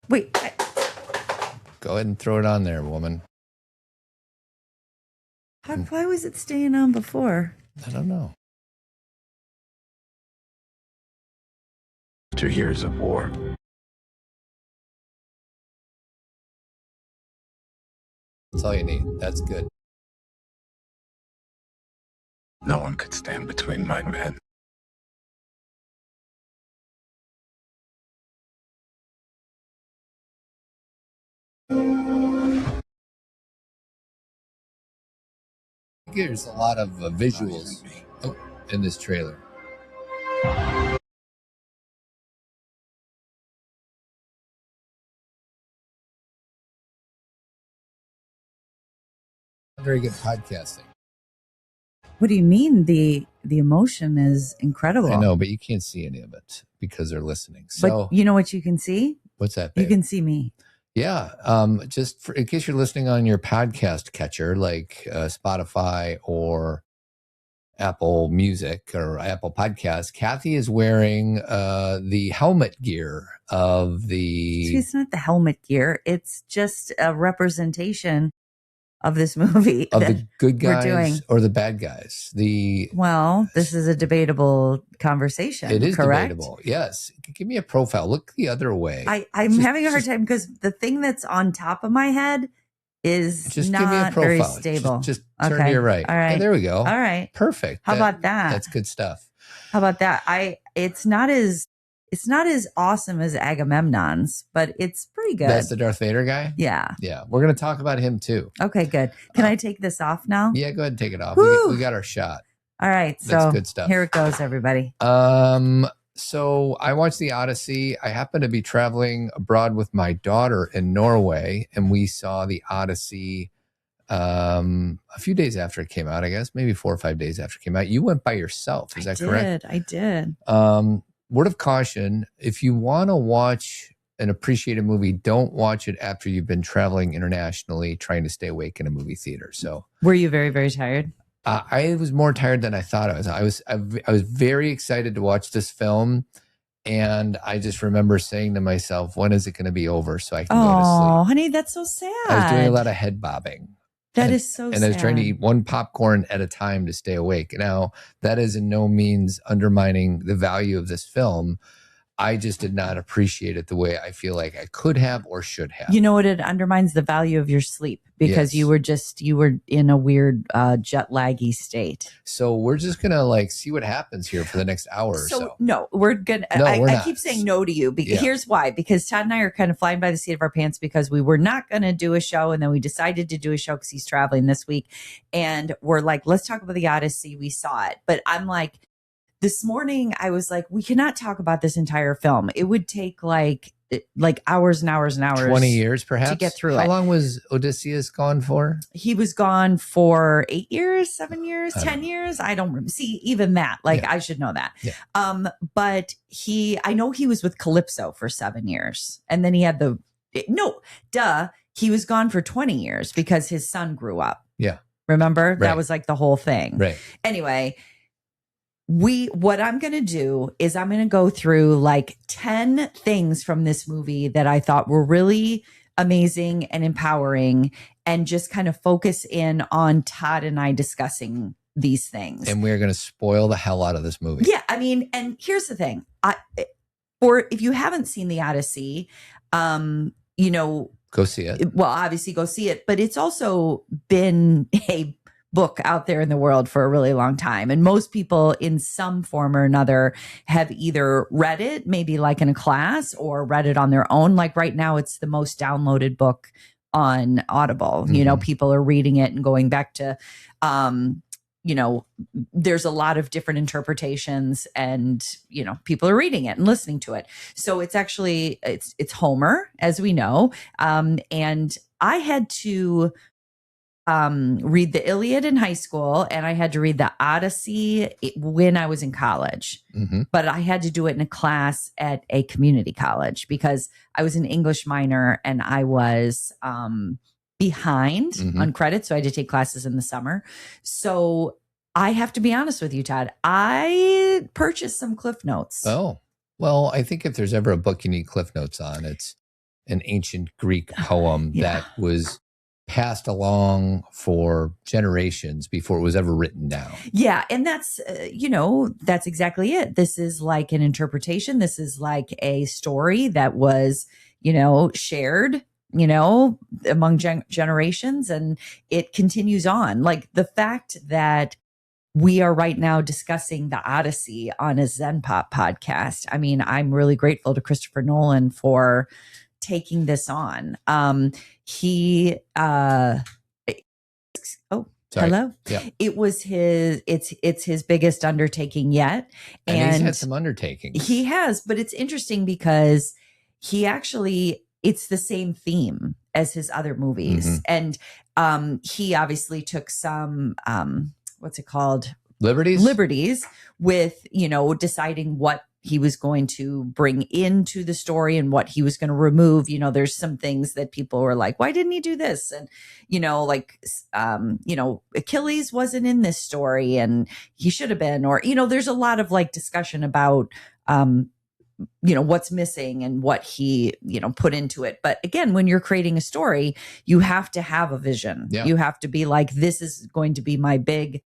Wait. Go ahead and throw it on there, woman. Why was it staying on before? I don't know. 2 years of war. That's all you need. That's good. No one could stand between my men. There's a lot of visuals in this trailer. Very good podcasting. What do you mean? The emotion is incredible. I know, but you can't see any of it because they're listening. So, but you know what you can see? What's that, babe? You can see me. Yeah. Just in case you're listening on your podcast catcher, like Spotify or Apple Music or Apple Podcasts, Kathy is wearing the helmet gear of the... It's not the helmet gear. It's just a representation of this movie. Of the good guys or the bad guys. Well, this is a debatable conversation. It is correct? Debatable. Yes. Give me a profile. Look the other way. I'm having a hard time because the thing that's on top of my head is just not give me a profile. Very stable. Just turn to your right. All right. Okay, there we go. All right. Perfect. How about that? That's good stuff. How about that? It's not as awesome as Agamemnon's, but it's pretty good. That's the Darth Vader guy? Yeah. Yeah. We're going to talk about him too. Okay, good. Can I take this off now? Yeah, go ahead and take it off. We got our shot. All right. That's So good stuff. Here it goes, everybody. So I watched the Odyssey. I happened to be traveling abroad with my daughter in Norway, and we saw the Odyssey a few days after it came out, I guess, maybe 4 or 5 days after it came out. You went by yourself. Is that correct? I did. Word of caution, if you want to watch and appreciate a movie, don't watch it after you've been traveling internationally trying to stay awake in a movie theater. So were you very, very tired? I was more tired than I thought I was. I was very excited to watch this film, and I just remember saying to myself, when is it going to be over so I can go to sleep? Oh, honey, that's so sad. I was doing a lot of head bobbing. That is so sad. And I was trying to eat one popcorn at a time to stay awake. Now, that is in no means undermining the value of this film. I just did not appreciate it the way I feel like I could have or should have. You know what? It undermines the value of your sleep because you were in a weird jet laggy state. So we're just going to see what happens here for the next hour or so. No, we're going to, I keep saying no to you. Here's why, because Todd and I are kind of flying by the seat of our pants because we were not going to do a show. And then we decided to do a show because he's traveling this week. And we're like, let's talk about the Odyssey. We saw it. But I'm like, this morning, I was like, we cannot talk about this entire film. It would take like hours and hours and hours. 20 years, perhaps? To get through it. How long was Odysseus gone for? He was gone for 8 years, 7 years, 10 years. I don't remember. See, even that, I should know that. Yeah. But I know he was with Calypso for 7 years. And then he had he was gone for 20 years because his son grew up. Yeah. Remember? Right. That was like the whole thing. Right. Anyway, what I'm going to do is I'm going to go through 10 things from this movie that I thought were really amazing and empowering and just kind of focus in on Todd and I discussing these things. And we're going to spoil the hell out of this movie. Yeah. I mean, and here's the thing. If you haven't seen the Odyssey, go see it. Well, obviously go see it, but it's also been a book out there in the world for a really long time. And most people in some form or another have either read it, maybe in a class, or read it on their own. Like right now, it's the most downloaded book on Audible. Mm-hmm. People are reading it and going back to, there's a lot of different interpretations and, people are reading it and listening to it. So it's actually, it's Homer, as we know. And I had to read the Iliad in high school, and I had to read the Odyssey when I was in college. Mm-hmm. But I had to do it in a class at a community college because I was an English minor and I was behind Mm-hmm. on credits. So I had to take classes in the summer. So I have to be honest with you, Todd. I purchased some Cliff Notes. Oh, well, I think if there's ever a book you need Cliff Notes on, it's an ancient Greek poem Yeah. that was passed along for generations before it was ever written down. Yeah. And that's, that's exactly it. This is like an interpretation. This is like a story that was, shared, among generations, and it continues on. Like the fact that we are right now discussing the Odyssey on a Zen Pop podcast. I mean, I'm really grateful to Christopher Nolan for taking this on. Hello. Yeah. It's his biggest undertaking yet. And he's had some undertakings. He has, but it's interesting because it's the same theme as his other movies. And he obviously took some what's it called? Liberties with, deciding what he was going to bring into the story and what he was going to remove. There's some things that people were like, why didn't he do this? And, Achilles wasn't in this story and he should have been, or, there's a lot of like discussion about, what's missing and what he, put into it. But again, when you're creating a story, you have to have a vision. Yeah. You have to be like, this is going to be my big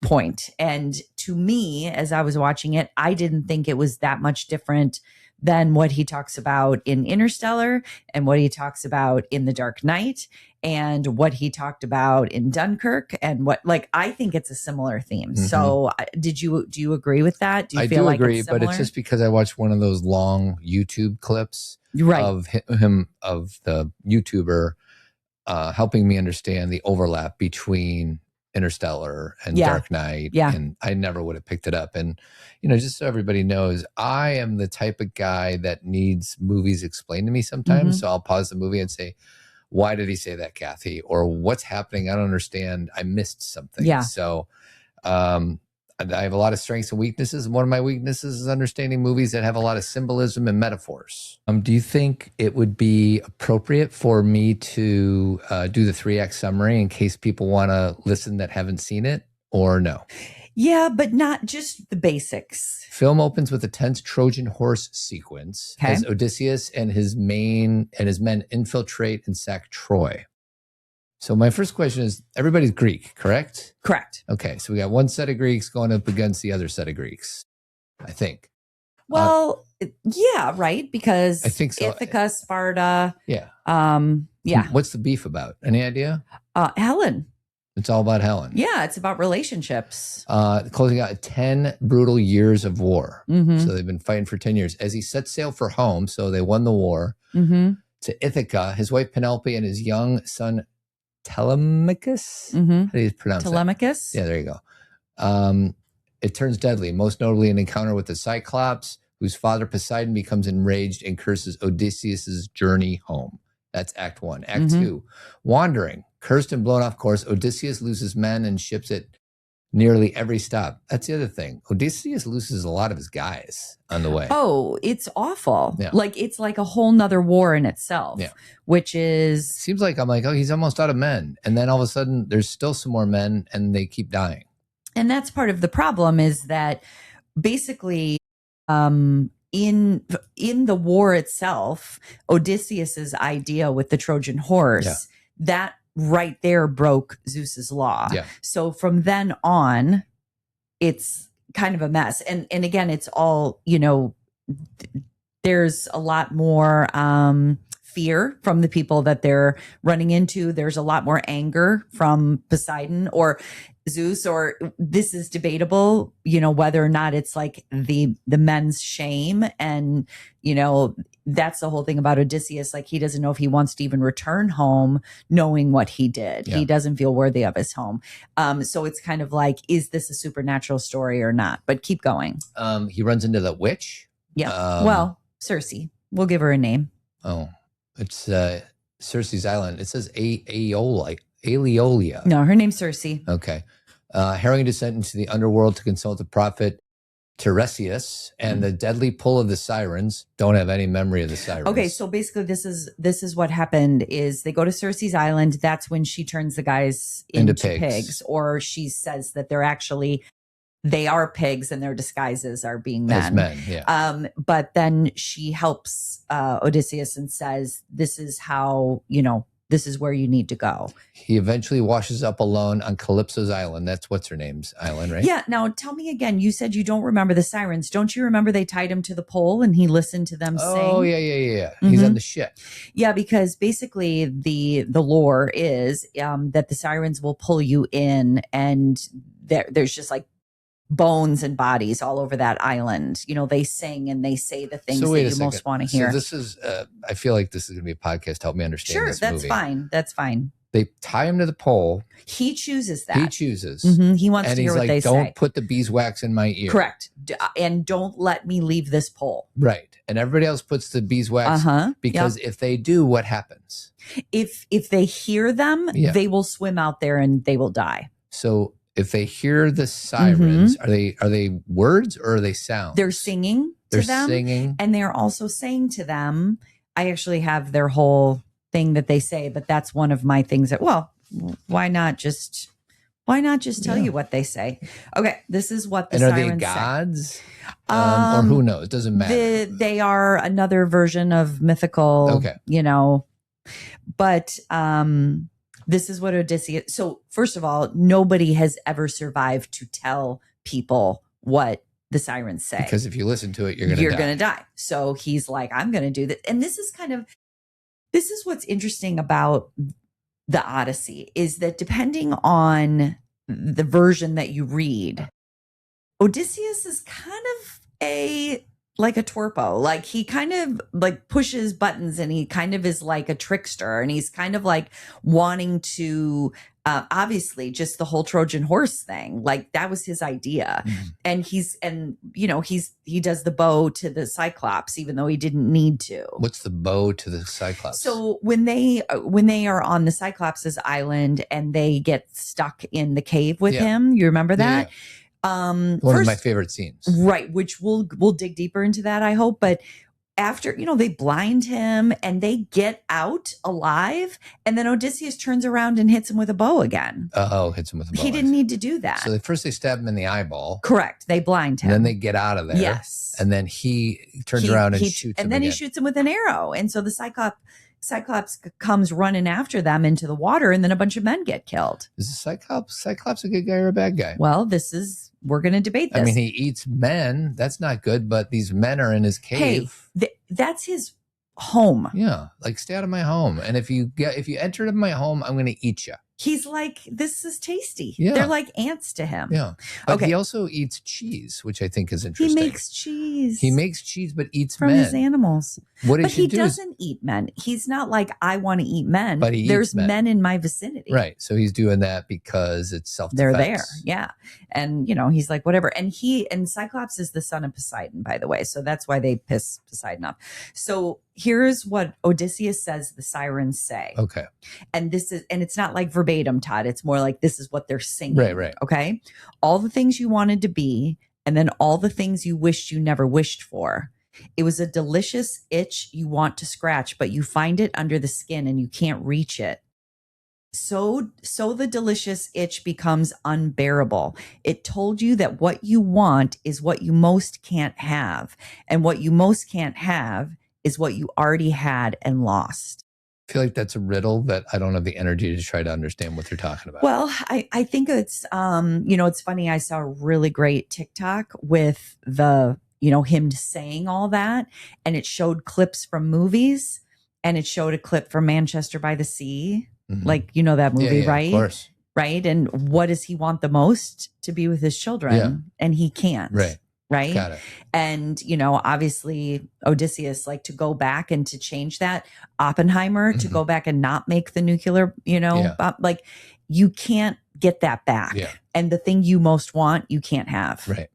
point. And to me, as I was watching it, I didn't think it was that much different than what he talks about in Interstellar and what he talks about in The Dark Knight and what he talked about in Dunkirk, and I think it's a similar theme. So do you agree with that? Do you feel like agree, it's similar? but it's just because I watched one of those long YouTube clips of him, of the YouTuber, helping me understand the overlap between Interstellar and Dark Knight. And I never would have picked it up. And, just so everybody knows, I am the type of guy that needs movies explained to me sometimes. So I'll pause the movie and say, why did he say that, Kathy? Or what's happening? I don't understand. I missed something. Yeah. So I have a lot of strengths and weaknesses. And one of my weaknesses is understanding movies that have a lot of symbolism and metaphors. Do you think it would be appropriate for me to do the 3-act summary in case people want to listen that haven't seen it, or no? Yeah, but not just the basics. Film opens with a tense Trojan horse sequence as Odysseus and his men infiltrate and sack Troy. So my first question is, everybody's Greek, correct? Correct. Okay, so we got one set of Greeks going up against the other set of Greeks, I think. Well, yeah, right, because I think so. Ithaca, Sparta. Yeah. Yeah. What's the beef about? Any idea? Helen. It's all about Helen. Yeah, it's about relationships. Closing out 10 brutal years of war. So they've been fighting for 10 years. As he sets sail for home, so they won the war, to Ithaca, his wife Penelope and his young son Telemachus. How do you pronounce Telemachus? that? Yeah, there you go. It turns deadly, most notably an encounter with the Cyclops, whose father Poseidon becomes enraged and curses Odysseus's journey home. That's Act 1. Act 2, wandering. Cursed and blown off course, Odysseus loses men and ships at nearly every stop. That's the other thing. Odysseus loses a lot of his guys on the way. Oh, it's awful. Yeah. It's like a whole nother war in itself, which is... Seems like I'm like, oh, he's almost out of men. And then all of a sudden there's still some more men and they keep dying. And that's part of the problem, is that basically in the war itself, Odysseus's idea with the Trojan horse, that right there broke Zeus's law. Yeah. So from then on, it's kind of a mess. And again, it's all, there's a lot more fear from the people that they're running into. There's a lot more anger from Poseidon or Zeus, or this is debatable, whether or not it's like the men's shame. And, that's the whole thing about Odysseus. Like, he doesn't know if he wants to even return home knowing what he did. Yeah. He doesn't feel worthy of his home. So it's kind of like, is this a supernatural story or not? But keep going. He runs into the witch. Yeah. Well, Circe. We'll give her a name. Oh, it's Circe's island. It says Aeolia. No, her name's Circe. Okay. Harrowing descent into the underworld to consult the prophet Tiresias and the deadly pull of the sirens. Don't have any memory of the sirens. Okay, so basically this is what happened is they go to Circe's island. That's when she turns the guys into pigs. Or she says that they're actually they are pigs and their disguises are being men. As men, yeah. But then she helps Odysseus and says, this is how, this is where you need to go. He eventually washes up alone on Calypso's island. That's what's her name's island, right? Yeah. Now tell me again, you said you don't remember the sirens. Don't you remember they tied him to the pole and he listened to them sing? Oh, yeah. He's on the ship. Yeah, because basically the lore is that the sirens will pull you in, and there's just like bones and bodies all over that island. They sing and they say the things that you most want to hear. So this is, I feel like this is going to be a podcast to help me understand this movie. Sure, that's fine. They tie him to the pole. He chooses that. He chooses. Mm-hmm. He wants to hear what they say. Don't put the beeswax in my ear. Correct. And don't let me leave this pole. Right. And everybody else puts the beeswax because if they do, what happens? If they hear them, they will swim out there and they will die. So if they hear the sirens, are they words or are they sounds? They're singing to them. They're singing. And they're also saying to them, I actually have their whole thing that they say, but that's one of my things that, why not just tell you what they say? Okay, this is what the sirens say. And are they gods? Or who knows? It doesn't matter. They are another version of mythical, but this is what Odysseus. So first of all, nobody has ever survived to tell people what the sirens say. Because if you listen to it, you're going to die. So he's like, I'm going to do that. And this is what's interesting about the Odyssey, is that depending on the version that you read, Odysseus is kind of like a torpo. Like he kind of like pushes buttons, and he kind of is like a trickster, and he's kind of like wanting to obviously just the whole Trojan horse thing, like that was his idea. And he does the bow to the Cyclops even though he didn't need to. What's the bow to the Cyclops? So when they are on the Cyclops' island and they get stuck in the cave with him, you remember that? One of my favorite scenes, right? Which we'll dig deeper into that, I hope. But after they blind him and they get out alive, and then Odysseus turns around and hits him with a bow again. Hits him with a bow. He didn't need to do that. So first they stab him in the eyeball. Correct. They blind him. And then they get out of there. Yes. And then he turns around and shoots him. And then again. He shoots him with an arrow. And so the Cyclops comes running after them into the water, and then a bunch of men get killed. Is the Cyclops a good guy or a bad guy? Well, we're going to debate this. I mean, he eats men. That's not good, but these men are in his cave. Hey, that's his home. Yeah, like stay out of my home. And if you enter into my home, I'm going to eat you. He's like, this is tasty. Yeah. They're like ants to him. Yeah. But he also eats cheese, which I think is interesting. He makes cheese. But eats from men. His animals. But he doesn't eat men. He's not like, I want to eat men. But there's men in my vicinity. Right. So he's doing that because it's self-defense. They're there. Yeah. And, he's like, whatever. And Cyclops is the son of Poseidon, by the way. So that's why they piss Poseidon off. So here's what Odysseus says the sirens say. Okay. And it's not like verbatim, Todd. It's more like this is what they're singing. Right. Okay. All the things you wanted to be, and then all the things you wished you never wished for. It was a delicious itch you want to scratch, but you find it under the skin and you can't reach it. So the delicious itch becomes unbearable. It told you that what you want is what you most can't have. And what you most can't have is what you already had and lost. I feel like that's a riddle that I don't have the energy to try to understand what they're talking about. Well, I think it's, it's funny. I saw a really great TikTok with him saying all that, and it showed clips from movies, and it showed a clip from Manchester by the Sea. Mm-hmm. Like, that movie, right? Of course. Right. And what does he want the most? To be with his children. Yeah. And he can't. Right. Got it. And, obviously Odysseus, like to go back and to change that, Oppenheimer, to go back and not make the nuclear, like you can't get that back. Yeah. And the thing you most want, you can't have. Right.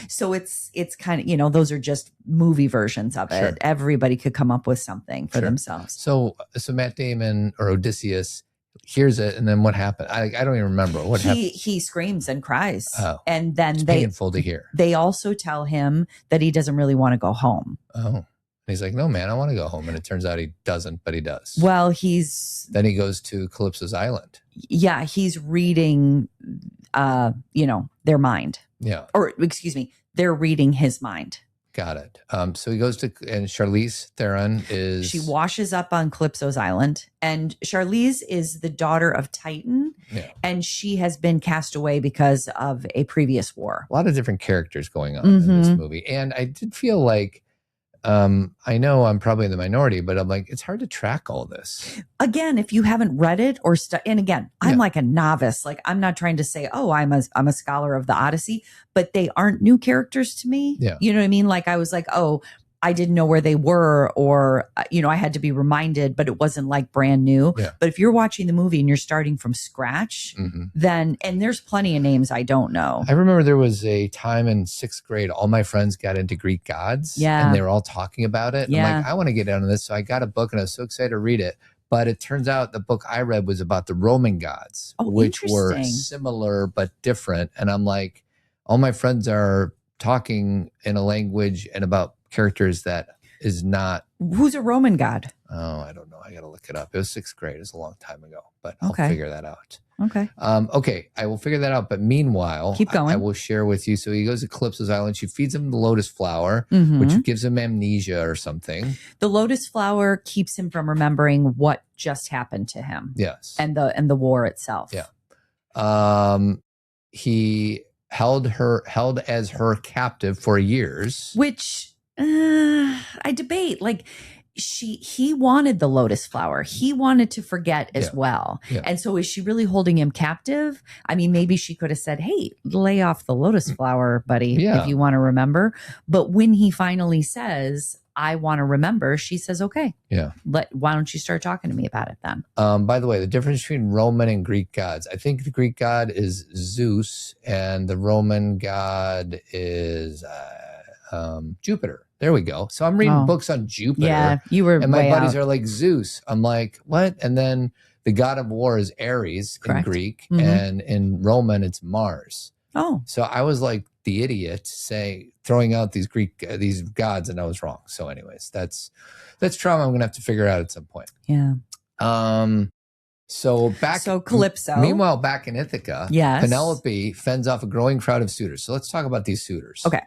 So it's kind of, those are just movie versions of it. Sure. Everybody could come up with something for themselves. So Matt Damon or Odysseus hears it, and then what happened? I don't even remember what happened. He screams and cries. Oh, and then it's painful to hear. They also tell him that he doesn't really want to go home. Oh, and he's like, no, man, I want to go home. And it turns out he doesn't, but he does. Well, then he goes to Calypso's island. Yeah, he's reading, their mind. Yeah. Or excuse me, they're reading his mind. Got it. So he goes to, and Charlize Theron is... She washes up on Calypso's island, and Charlize is the daughter of Titan, and she has been cast away because of a previous war. A lot of different characters going on in this movie. And I did feel like, I know I'm probably in the minority, but I'm like, it's hard to track all this. Again, if you haven't read it or and again, I'm like a novice. Like, I'm not trying to say, oh, I'm a scholar of the Odyssey, but they aren't new characters to me. Yeah. You know what I mean? Like, I was like, oh, I didn't know where they were, or, I had to be reminded, but it wasn't like brand new. Yeah. But if you're watching the movie and you're starting from scratch, then, and there's plenty of names I don't know. I remember there was a time in 6th grade, all my friends got into Greek gods. Yeah. And they were all talking about it. Yeah. I'm like, I want to get into this. So I got a book and I was so excited to read it. But it turns out the book I read was about the Roman gods, which were similar but different. And I'm like, all my friends are talking in a language and about characters that is not. Who's a Roman god? Oh, I don't know. I got to look it up. It was 6th grade. It was a long time ago, but I'll figure that out. Okay. Okay. I will figure that out. But meanwhile, keep going. I will share with you. So he goes to Calypso's island. She feeds him the lotus flower, which gives him amnesia or something. The lotus flower keeps him from remembering what just happened to him. Yes. And the war itself. Yeah. He held as her captive for years, which I debate. Like, he wanted the lotus flower. He wanted to forget as well. Yeah. And so is she really holding him captive? I mean, maybe she could have said, hey, lay off the lotus flower, buddy, if you want to remember. But when he finally says, I want to remember, she says, okay. Yeah. Why don't you start talking to me about it then? By the way, the difference between Roman and Greek gods, I think the Greek god is Zeus and the Roman god is Jupiter. There we go. So I'm reading books on Jupiter. Yeah, you were. And my buddies are like, Zeus. I'm like, what? And then the god of war is Ares in Greek, and in Roman it's Mars. Oh. So I was like the idiot throwing out these these gods, and I was wrong. So anyways, that's trauma I'm gonna have to figure out at some point. Yeah. So Calypso. Meanwhile, back in Ithaca, yes, Penelope fends off a growing crowd of suitors. So let's talk about these suitors. Okay.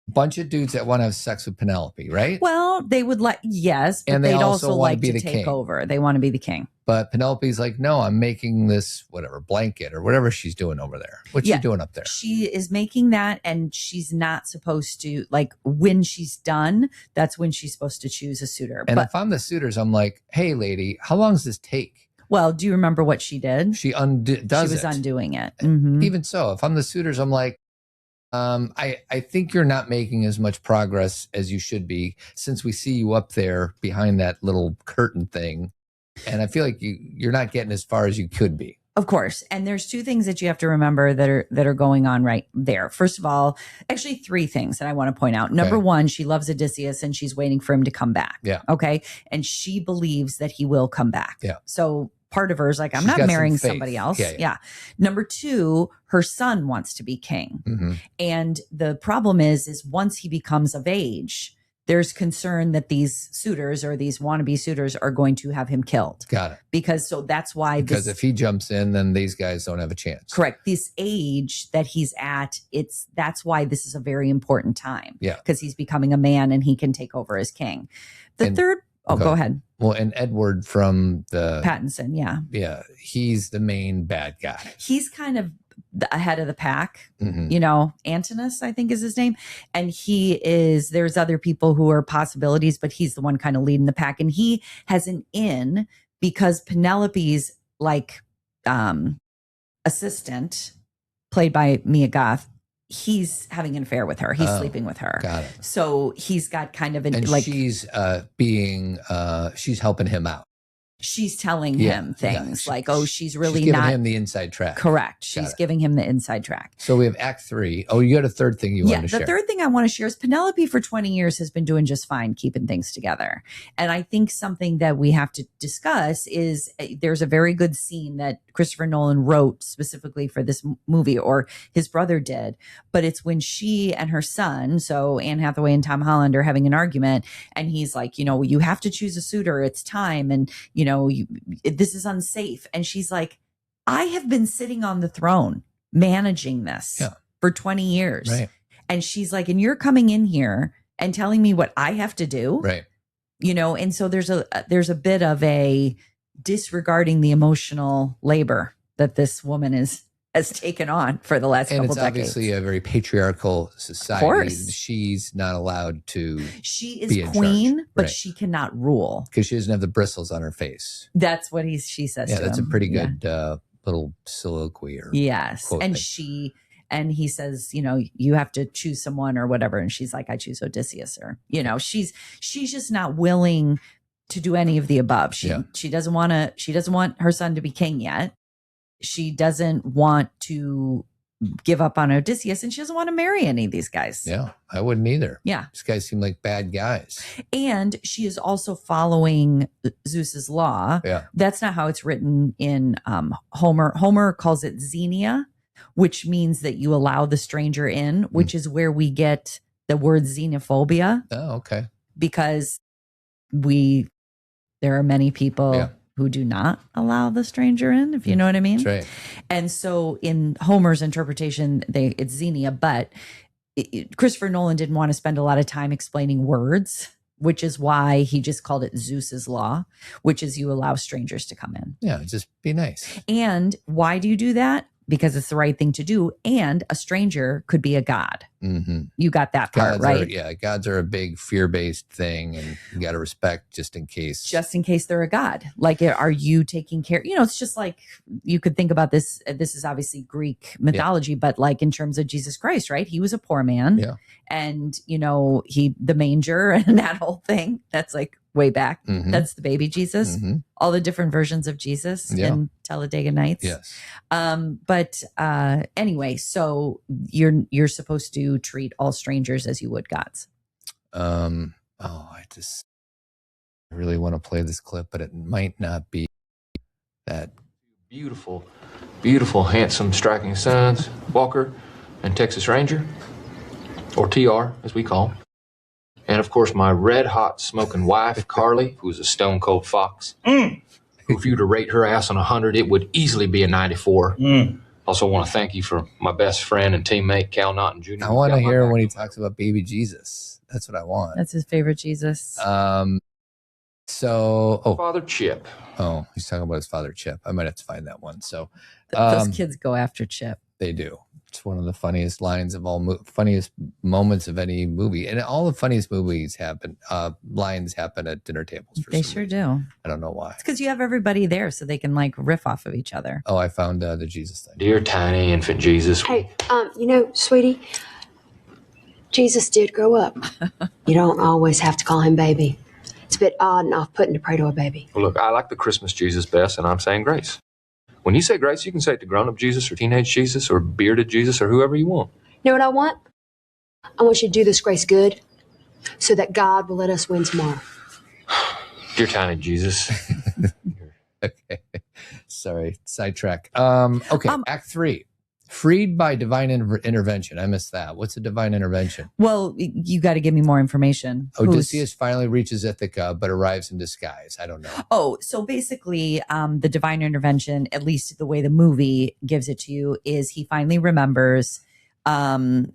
Bunch of dudes that want to have sex with Penelope, right? Well, they would yes, but and they'd also like to take over. They want to be the king. But Penelope's like, no, I'm making this blanket or whatever she's doing over there. What's she doing up there? She is making that, and she's not supposed to, like, when she's done, that's when she's supposed to choose a suitor. And if I'm the suitors, I'm like, hey, lady, how long does this take? Well, do you remember what she did? She was undoing it. Even so, if I'm the suitors, I'm like, I think you're not making as much progress as you should be, since we see you up there behind that little curtain thing. And I feel like you're not getting as far as you could be. Of course. And there's two things that you have to remember that are going on right there. First of all, actually 3 things that I want to point out. Number one, she loves Odysseus and she's waiting for him to come back. Yeah. Okay. And she believes that he will come back. Yeah. So part of her is like, I'm not marrying somebody else. Yeah. Number 2, her son wants to be king. And the problem is once he becomes of age, there's concern that these suitors or these wannabe suitors are going to have him killed. Got it. Because if he jumps in, then these guys don't have a chance. Correct. This age that he's at, that's why this is a very important time. Yeah. Because he's becoming a man and he can take over as king. Go ahead. Well, and Edward from the Pattinson, yeah. Yeah, he's the main bad guy. He's kind of ahead of the pack, Antinous, I think is his name. And there's other people who are possibilities, but he's the one kind of leading the pack. And he has an in because Penelope's assistant, played by Mia Goth, he's having an affair with her. He's sleeping with her. Got it. So he's got kind of she's she's helping him out. She's telling him things she's really giving him the inside track. Correct. She's giving him the inside track. So we have Act 3. Oh, you got a third thing you want to share. The third thing I want to share is Penelope for 20 years has been doing just fine keeping things together. And I think something that we have to discuss is there's a very good scene that Christopher Nolan wrote specifically for this movie, or his brother did. But it's when she and her son, so Anne Hathaway and Tom Holland, are having an argument. And he's like, you have to choose a suitor. It's time. And, this is unsafe. And she's like, I have been sitting on the throne managing this for 20 years. Right. And she's like, and you're coming in here and telling me what I have to do. Right. And so there's a bit of a disregarding the emotional labor that this woman has taken on for the last couple decades. And it's obviously a very patriarchal society. Of course. She's not allowed to She is queen, but she cannot rule. Because she doesn't have the bristles on her face. That's what she says to him. Yeah, that's a pretty good little soliloquy. Yes. Quote And thing. And he says, you have to choose someone or whatever. And she's like, I choose Odysseus. Or, she's just not willing to do any of the above. She doesn't want her son to be king yet. She doesn't want to give up on Odysseus, and she doesn't want to marry any of these guys. Yeah, I wouldn't either. Yeah. These guys seem like bad guys. And she is also following Zeus's law. Yeah. That's not how it's written in Homer. Homer calls it xenia, which means that you allow the stranger in, which is where we get the word xenophobia. Oh, okay. Because there are many people who do not allow the stranger in, if you know what I mean. That's right. And so in Homer's interpretation, it's xenia, but Christopher Nolan didn't want to spend a lot of time explaining words, which is why he just called it Zeus's law, which is you allow strangers to come in. Yeah, just be nice. And why do you do that? Because it's the right thing to do. And a stranger could be a god. Mm-hmm. You got that part, right? Gods are a big fear-based thing, and you got to respect just in case. Just in case they're a god. Like, are you taking care? It's just like, you could think about this. This is obviously Greek mythology, but like in terms of Jesus Christ, right? He was a poor man. Yeah. And, the manger and that whole thing, that's like way back. Mm-hmm. That's the baby Jesus. Mm-hmm. All the different versions of Jesus in Talladega Nights. Yes. But anyway, so you're supposed to treat all strangers as you would gods. I really want to play this clip, but it might not be that beautiful, handsome, striking sons, Walker and Texas Ranger, or TR as we call him. And of course, my red hot smoking wife, Carly, who's a stone cold fox. Who, if you were to rate her ass on 100, it would easily be a 94. Also want to thank you for my best friend and teammate, Cal Naughton Jr. I want to hear when he talks about baby Jesus. That's what I want. That's his favorite Jesus. Father Chip. Oh, he's talking about his father Chip. I might have to find that one. So those kids go after Chip. They do. It's one of the funniest lines of all, funniest moments of any movie, and all the funniest movies lines happen at dinner tables. They sure do. I don't know why. It's because you have everybody there, so they can like riff off of each other. Oh, I found the Jesus thing. Dear tiny infant Jesus. Hey, sweetie, Jesus did grow up. You don't always have to call him baby. It's a bit odd and off-putting to pray to a baby. Well, look, I like the Christmas Jesus best, and I'm saying grace. When you say grace, you can say it to grown-up Jesus or teenage Jesus or bearded Jesus or whoever you want. You know what I want? I want you to do this grace good so that God will let us win tomorrow. Dear tiny Jesus. Okay. Sorry. Sidetrack. Okay. Act 3. Freed by divine intervention. I missed that. What's a divine intervention? Well, you got to give me more information. Odysseus finally reaches Ithaca, but arrives in disguise. I don't know. Oh, so basically, the divine intervention, at least the way the movie gives it to you, is he finally remembers, and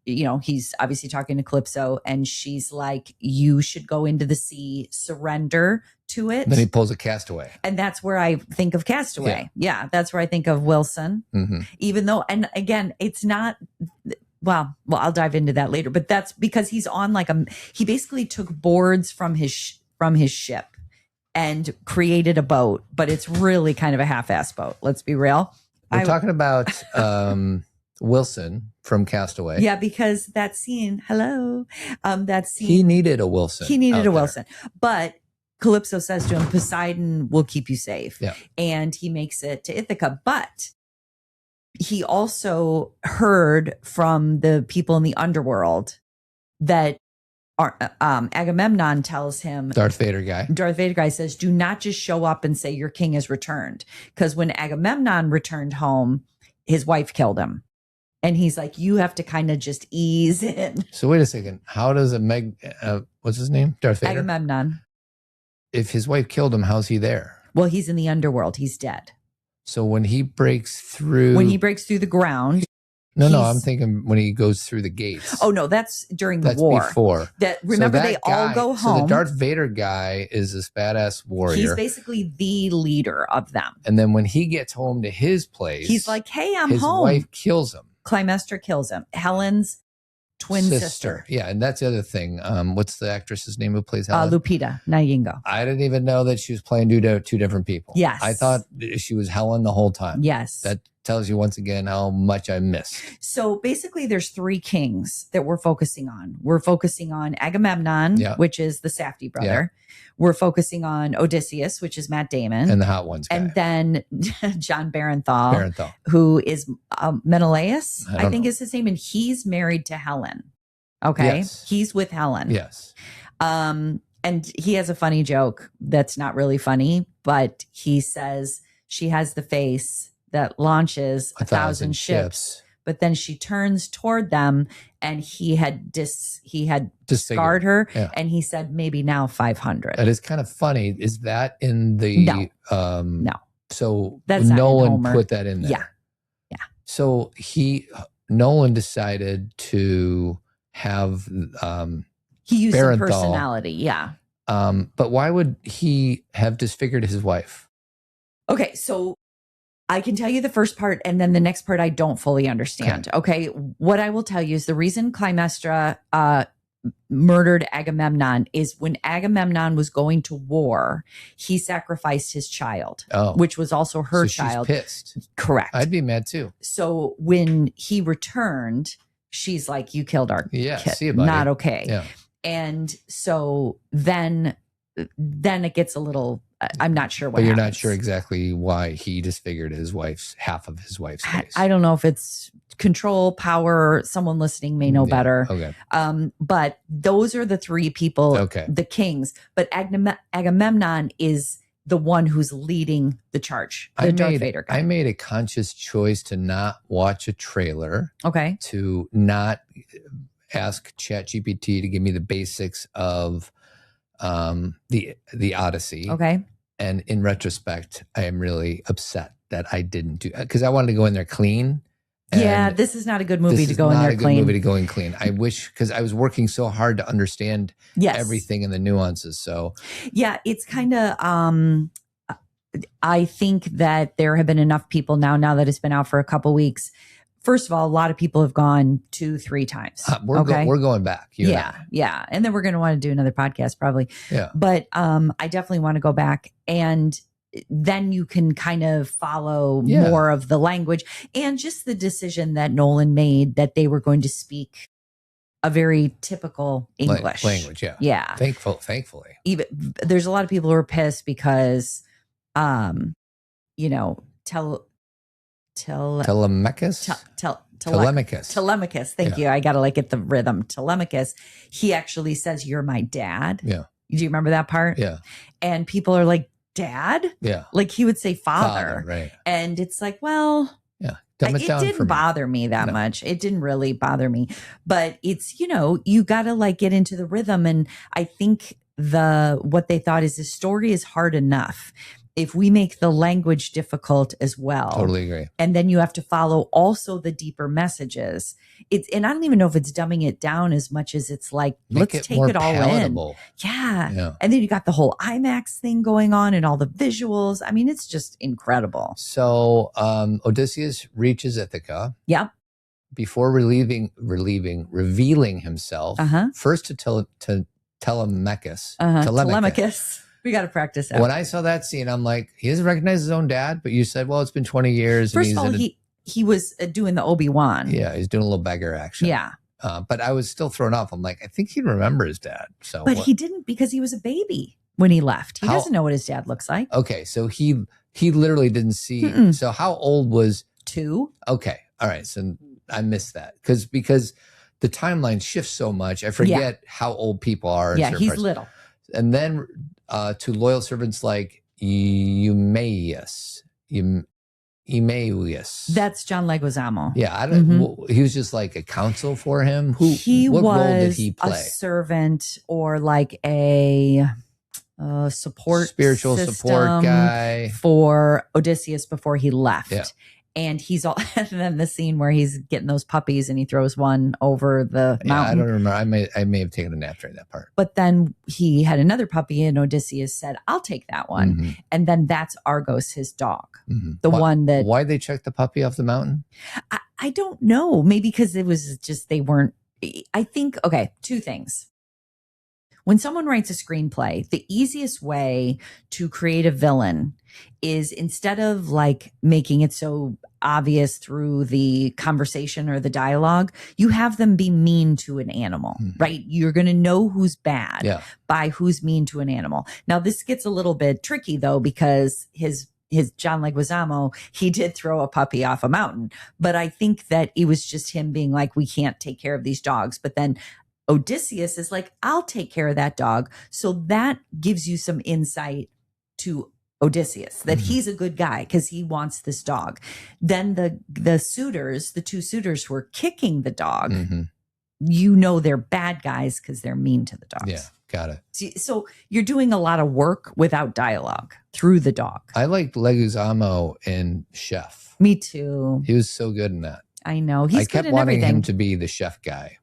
he's obviously talking to Calypso, and she's like, "You should go into the sea, surrender to it." Then he pulls a Castaway. And that's where I think of Castaway. Yeah, that's where I think of Wilson. Mm-hmm. Even though, and again, it's not, well, I'll dive into that later, but that's because he's on he basically took boards from his ship and created a boat, but it's really kind of a half-ass boat. Let's be real. We're talking about Wilson from Castaway. Yeah, because that scene, that scene. He needed a Wilson. But Calypso says to him, Poseidon will keep you safe. Yeah. And he makes it to Ithaca. But he also heard from the people in the underworld that Agamemnon tells him, Darth Vader guy says, do not just show up and say your king has returned. Because when Agamemnon returned home, his wife killed him. And he's like, you have to kind of just ease in. So wait a second. How does what's his name? Darth Vader? Agamemnon. If his wife killed him, how's he there? Well, he's in the underworld. He's dead. So when he breaks through the ground. No, I'm thinking when he goes through the gates. Oh no, that's during the war. Before. Remember, they all go home. So the Darth Vader guy is this badass warrior. He's basically the leader of them. And then when he gets home to his place, he's like, "Hey, I'm home." His wife kills him. Clytemnestra kills him. Helen's twin sister. Yeah, and that's the other thing. What's the actress's name who plays Helen? Lupita Nyong'o. I didn't even know that she was playing two different people. Yes. I thought she was Helen the whole time. Yes. That tells you once again how much I missed. So basically there's 3 kings that we're focusing on. We're focusing on Agamemnon, which is the Safdie brother. Yeah. We're focusing on Odysseus, which is Matt Damon. And the hot ones guy. And then John Barenthal, who is Menelaus, I think is his name. And he's married to Helen. Okay. Yes. He's with Helen. Yes. And he has a funny joke that's not really funny, but he says she has the face that launches 1,000 ships. But then she turns toward them, and he had discarded her, and he said maybe now 500. That is kind of funny. Is that in the no? So that's Nolan put that in there. Yeah. So Nolan decided to have he used Barenthal, some personality. Yeah. But why would he have disfigured his wife? Okay, so I can tell you the first part, and then the next part I don't fully understand. Okay. What I will tell you is the reason Clytemnestra murdered Agamemnon is when Agamemnon was going to war, he sacrificed his child, which was also her child. She's pissed. Correct. I'd be mad too. So when he returned, she's like, "You killed our kid. See you, buddy. Not okay." Yeah. And so then it gets a little. I'm not sure what. But you're happens. not sure exactly why he disfigured half of his wife's face. I don't know if it's control, power. Someone listening may know better. Okay. But those are the 3 people. Okay. The kings. But Agamemnon is the one who's leading the charge. The Darth Vader guy. I made a conscious choice to not watch a trailer. Okay. To not ask ChatGPT to give me the basics of the Odyssey. Okay. And in retrospect, I am really upset that I didn't do, because I wanted to go in there clean. Yeah, this is not a good movie to go in there clean. This is not a good movie to go in clean. I wish, because I was working so hard to understand everything and the nuances. So yeah, it's kind of I think that there have been enough people now that it's been out for a couple weeks. First of all, a lot of people have gone 2-3 times. We're going back. Yeah. And then we're going to want to do another podcast probably. Yeah. But I definitely want to go back, and then you can kind of follow more of the language and just the decision that Nolan made that they were going to speak a very typical English language. Yeah. Yeah. Thankfully. Even there's a lot of people who are pissed because, Telemachus. Telemachus. Thank you. I got to get the rhythm. Telemachus. He actually says, "You're my dad." Yeah. Do you remember that part? Yeah. And people are like, "Dad?" Yeah. Like he would say father. Right. And it's like, well, yeah. It didn't bother me that much. It didn't really bother me. But it's, you got to get into the rhythm. And I think what they thought is the story is hard enough. If we make the language difficult as well. Totally agree. And then you have to follow also the deeper messages. And I don't even know if it's dumbing it down as much as it's let's take it all palatable. In. Yeah. And then you got the whole IMAX thing going on and all the visuals. I mean, it's just incredible. So Odysseus reaches Ithaca. Yep. Before revealing himself, first to Telemachus. Telemachus. We got to practice that. When I saw that scene, I'm like, he doesn't recognize his own dad, but you said, well, it's been 20 years. First of all, he was doing the Obi-Wan. Yeah, he's doing a little beggar action. Yeah. But I was still thrown off. I'm like, I think he'd remember his dad. But he didn't, because he was a baby when he left. He doesn't know what his dad looks like. Okay, so he literally didn't see. Mm-mm. So how old was 2? Okay, all right. So I missed that because the timeline shifts so much. I forget how old people are. Yeah, he's little. And then to loyal servants like Eumaeus. That's John Leguizamo. Yeah, I don't. He was just like a counsel for him. What role did he play? A servant or a spiritual support guy for Odysseus before he left. Yeah. And he's all, and then the scene where he's getting those puppies and he throws one over the mountain. I don't remember. I may have taken a nap during that part. But then he had another puppy and Odysseus said, I'll take that one. Mm-hmm. And then that's Argos, his dog. Mm-hmm. The one that. Why'd they check the puppy off the mountain? I don't know. Maybe because it was just, they weren't, I think, okay, two things. When someone writes a screenplay, the easiest way to create a villain is, instead of like making it so obvious through the conversation or the dialogue, you have them be mean to an animal, right? You're going to know who's bad by who's mean to an animal. Now, this gets a little bit tricky though, because his John Leguizamo, he did throw a puppy off a mountain, but I think that it was just him being like, we can't take care of these dogs. But then Odysseus is like, I'll take care of that dog. So that gives you some insight to Odysseus, that he's a good guy because he wants this dog. Then the suitors, the two suitors who are kicking the dog, you know they're bad guys because they're mean to the dogs. Yeah, got it. So you're doing a lot of work without dialogue through the dog. I liked Leguizamo in Chef. Me too. He was so good in that. I know. He's I kept good in wanting everything. him to be the chef guy.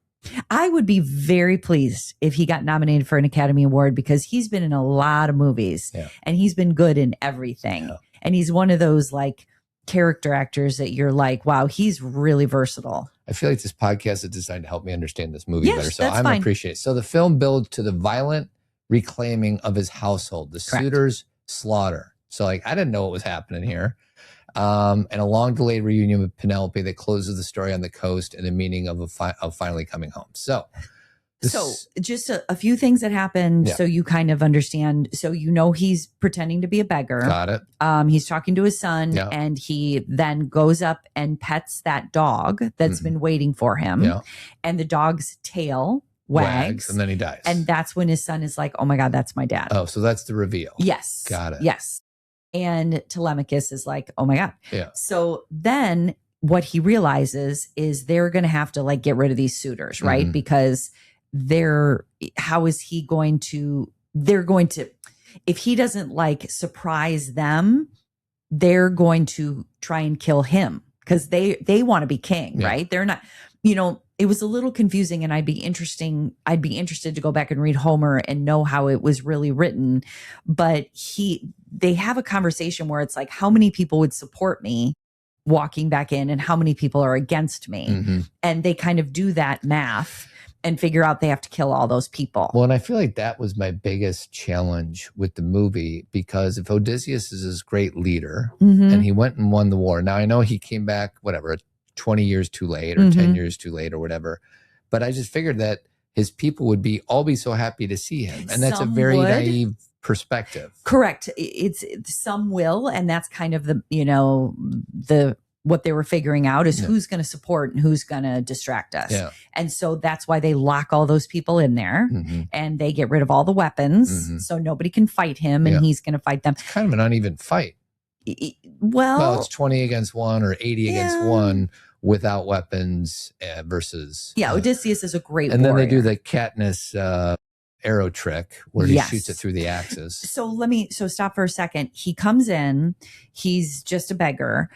I would be very pleased if he got nominated for an Academy Award, because he's been in a lot of movies and he's been good in everything. Yeah. And he's one of those like character actors that you're like, wow, he's really versatile. I feel like this podcast is designed to help me understand this movie better. So I'm fine. appreciating it. So the film builds to the violent reclaiming of his household, the suitors' slaughter. So like, I didn't know what was happening here. And a long delayed reunion with Penelope that closes the story on the coast and the meaning of finally coming home. So just a few things that happened so you kind of understand. So you know he's pretending to be a beggar. Got it. He's talking to his son and he then goes up and pets that dog that's been waiting for him. Yeah. And the dog's tail wags and then he dies. And that's when his son is like, oh my God, that's my dad. Oh, so that's the reveal. Yes. Got it. Yes. And Telemachus is like, oh my God. Yeah. So then what he realizes is they're going to have to like get rid of these suitors, right? Because how is he going to, if he doesn't like surprise them, they're going to try and kill him because they want to be king, right? They're not, it was a little confusing, and I'd be interested to go back and read Homer and know how it was really written. But they have a conversation where it's like, how many people would support me walking back in and how many people are against me? And they kind of do that math and figure out they have to kill all those people. Well, and I feel like that was my biggest challenge with the movie, because if Odysseus is this great leader and he went and won the war, now I know he came back, 20 years too late or 10 years too late or whatever. But I just figured that his people would all be so happy to see him. And that's a very naive perspective. Correct. It's some will. And that's kind of what they were figuring out is who's going to support and who's going to distract us. Yeah. And so that's why they lock all those people in there and they get rid of all the weapons so nobody can fight him and he's going to fight them. It's kind of an uneven fight. Well, it's 20 against 1 or 80 against 1 without weapons versus. Yeah, Odysseus is a great and warrior. then they do the Katniss arrow trick where he shoots it through the axes. So stop for a second. He comes in, he's just a beggar.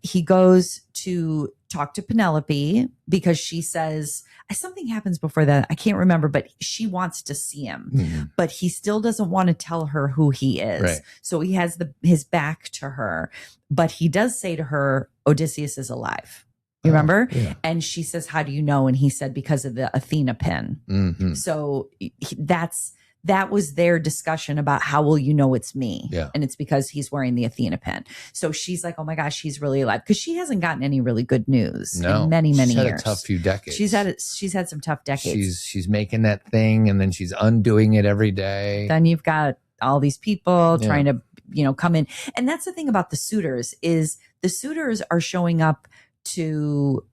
He goes to talk to Penelope because she says something happens before that. I can't remember, but she wants to see him, but he still doesn't want to tell her who he is. Right. So he has his back to her, but he does say to her, Odysseus is alive. You remember? Yeah. And she says, how do you know? And he said, because of the Athena pin. So that was their discussion about how will you know it's me? Yeah. And it's because he's wearing the Athena pin. So she's like, oh my gosh, he's really alive. Because she hasn't gotten any really good news in many, many years. She's had a tough few decades. She's had some tough decades. She's making that thing and then she's undoing it every day. Then you've got all these people trying to, come in. And that's the thing about the suitors is the suitors are showing up to,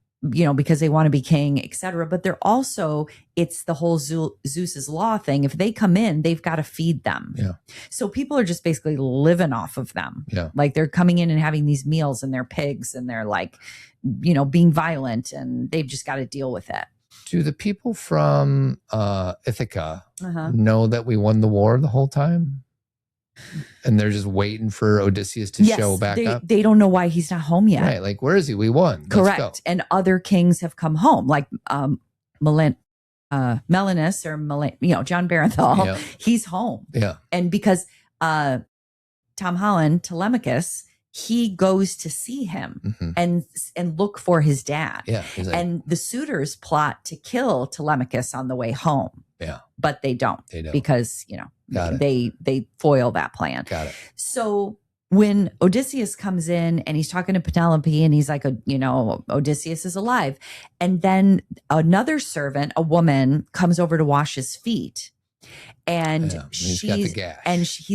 because they want to be king, etc. But they're also, it's the whole Zeus's law thing. If they come in, they've got to feed them. Yeah. So people are just basically living off of them. Yeah. Like they're coming in and having these meals and they're pigs and they're like, being violent and they've just got to deal with it. Do the people from Ithaca know that we won the war the whole time? And they're just waiting for Odysseus to show back up. They don't know why he's not home yet. Right. Like, where is he? We won. Correct. Let's go. And other kings have come home, like Melanus or John Barenthal. Yeah. He's home. Yeah. And because Tom Holland, Telemachus, he goes to see him and look for his dad. Yeah. Like, and the suitors plot to kill Telemachus on the way home. Yeah. But they don't. Because, they foil that plan. Got it. So when Odysseus comes in and he's talking to Penelope and he's like, Odysseus is alive. And then another servant, a woman, comes over to wash his feet. And he's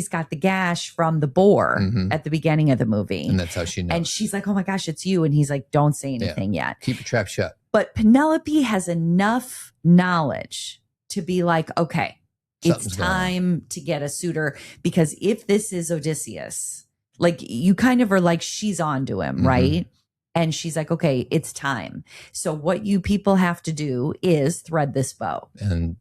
got the gash from the boar at the beginning of the movie. And that's how she knows. And she's like, oh my gosh, it's you. And he's like, don't say anything yet. Keep your trap shut. But Penelope has enough knowledge to be like, okay, it's time to get a suitor, because if this is Odysseus, like, you kind of are like, she's on to him, right? And she's like, okay, it's time. So what you people have to do is thread this bow. And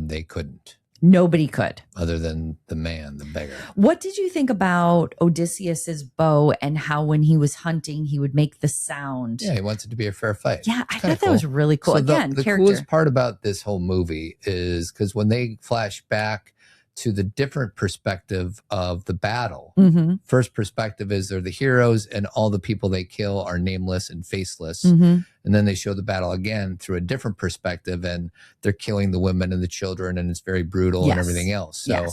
they couldn't. Nobody could. Other than the man, the beggar. What did you think about Odysseus's bow and how when he was hunting, he would make the sound? Yeah, he wants it to be a fair fight. Yeah, I thought that was really cool. So Again, the coolest part about this whole movie is because when they flash back to the different perspective of the battle, first perspective is they're the heroes and all the people they kill are nameless and faceless. And then they show the battle again through a different perspective and they're killing the women and the children and it's very brutal and everything else. So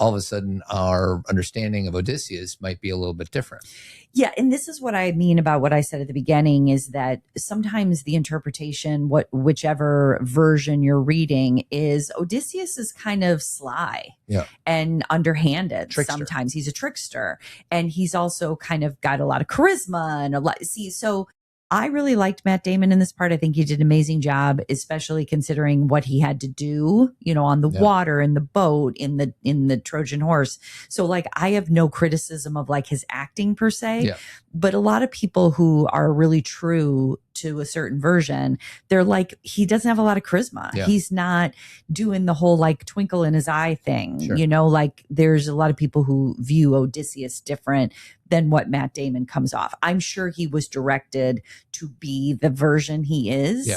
all of a sudden our understanding of Odysseus might be a little bit different. Yeah. And this is what I mean about what I said at the beginning, is that sometimes the interpretation, whichever version you're reading, is Odysseus is kind of sly and underhanded. Trickster. Sometimes he's a trickster, and he's also kind of got a lot of charisma and so I really liked Matt Damon in this part. I think he did an amazing job, especially considering what he had to do, on the water, in the boat, in the Trojan horse. So like, I have no criticism of like his acting per se, but a lot of people who are really true to a certain version, they're like, he doesn't have a lot of charisma. He's not doing the whole like twinkle in his eye thing. Like there's a lot of people who view Odysseus different than what Matt Damon comes off. I'm sure he was directed to be the version he is,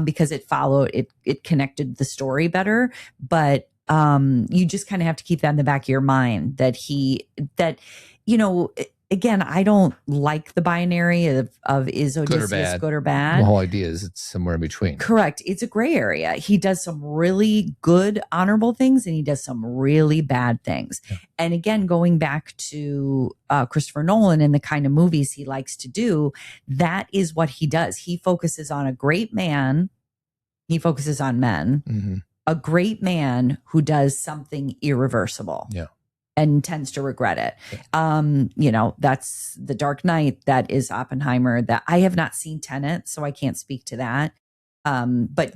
because it connected the story better. But you just kind of have to keep that in the back of your mind that again, I don't like the binary of is Odysseus good or bad. The whole idea is it's somewhere in between. Correct. It's a gray area. He does some really good, honorable things, and he does some really bad things. And again, going back to Christopher Nolan and the kind of movies he likes to do, that is what he does. He focuses on a great man. He focuses on men. A great man who does something irreversible. And tends to regret it. That's The Dark Knight. That is Oppenheimer. That I have not seen Tenet, so I can't speak to that. But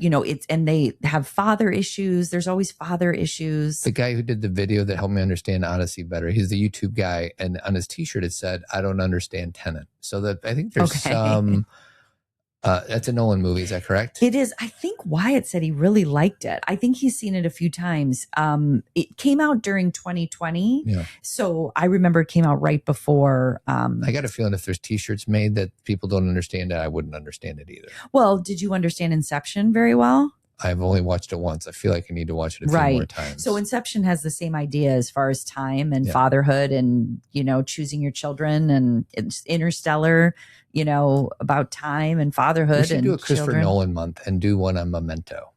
and they have father issues. There's always father issues. The guy who did the video that helped me understand Odyssey better, he's the YouTube guy, and on his t-shirt it said, "I don't understand Tenet." So that I think there's some. That's a Nolan movie. Is that correct? It is. I think Wyatt said he really liked it. I think he's seen it a few times. It came out during 2020. So I remember it came out right before. I got a feeling if there's t-shirts made that people don't understand it, I wouldn't understand it either. Well, did you understand Inception very well? I've only watched it once. I feel like I need to watch it a few more times. So Inception has the same idea as far as time and fatherhood and, choosing your children, and it's Interstellar, about time and fatherhood. We should do a Christopher children. Nolan month and do one on Memento,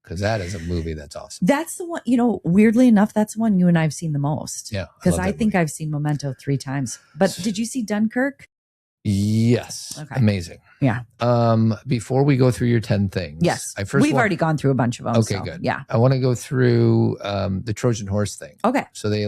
because that is a movie that's awesome. That's the one, weirdly enough, that's the one you and I have seen the most. Yeah. Because I think I've seen Memento 3 times. But did you see Dunkirk? Yes. Okay. Amazing. Yeah. Before we go through your 10 things. Yes. We've already gone through a bunch of them. Okay, good. Yeah. I want to go through the Trojan horse thing. Okay. So they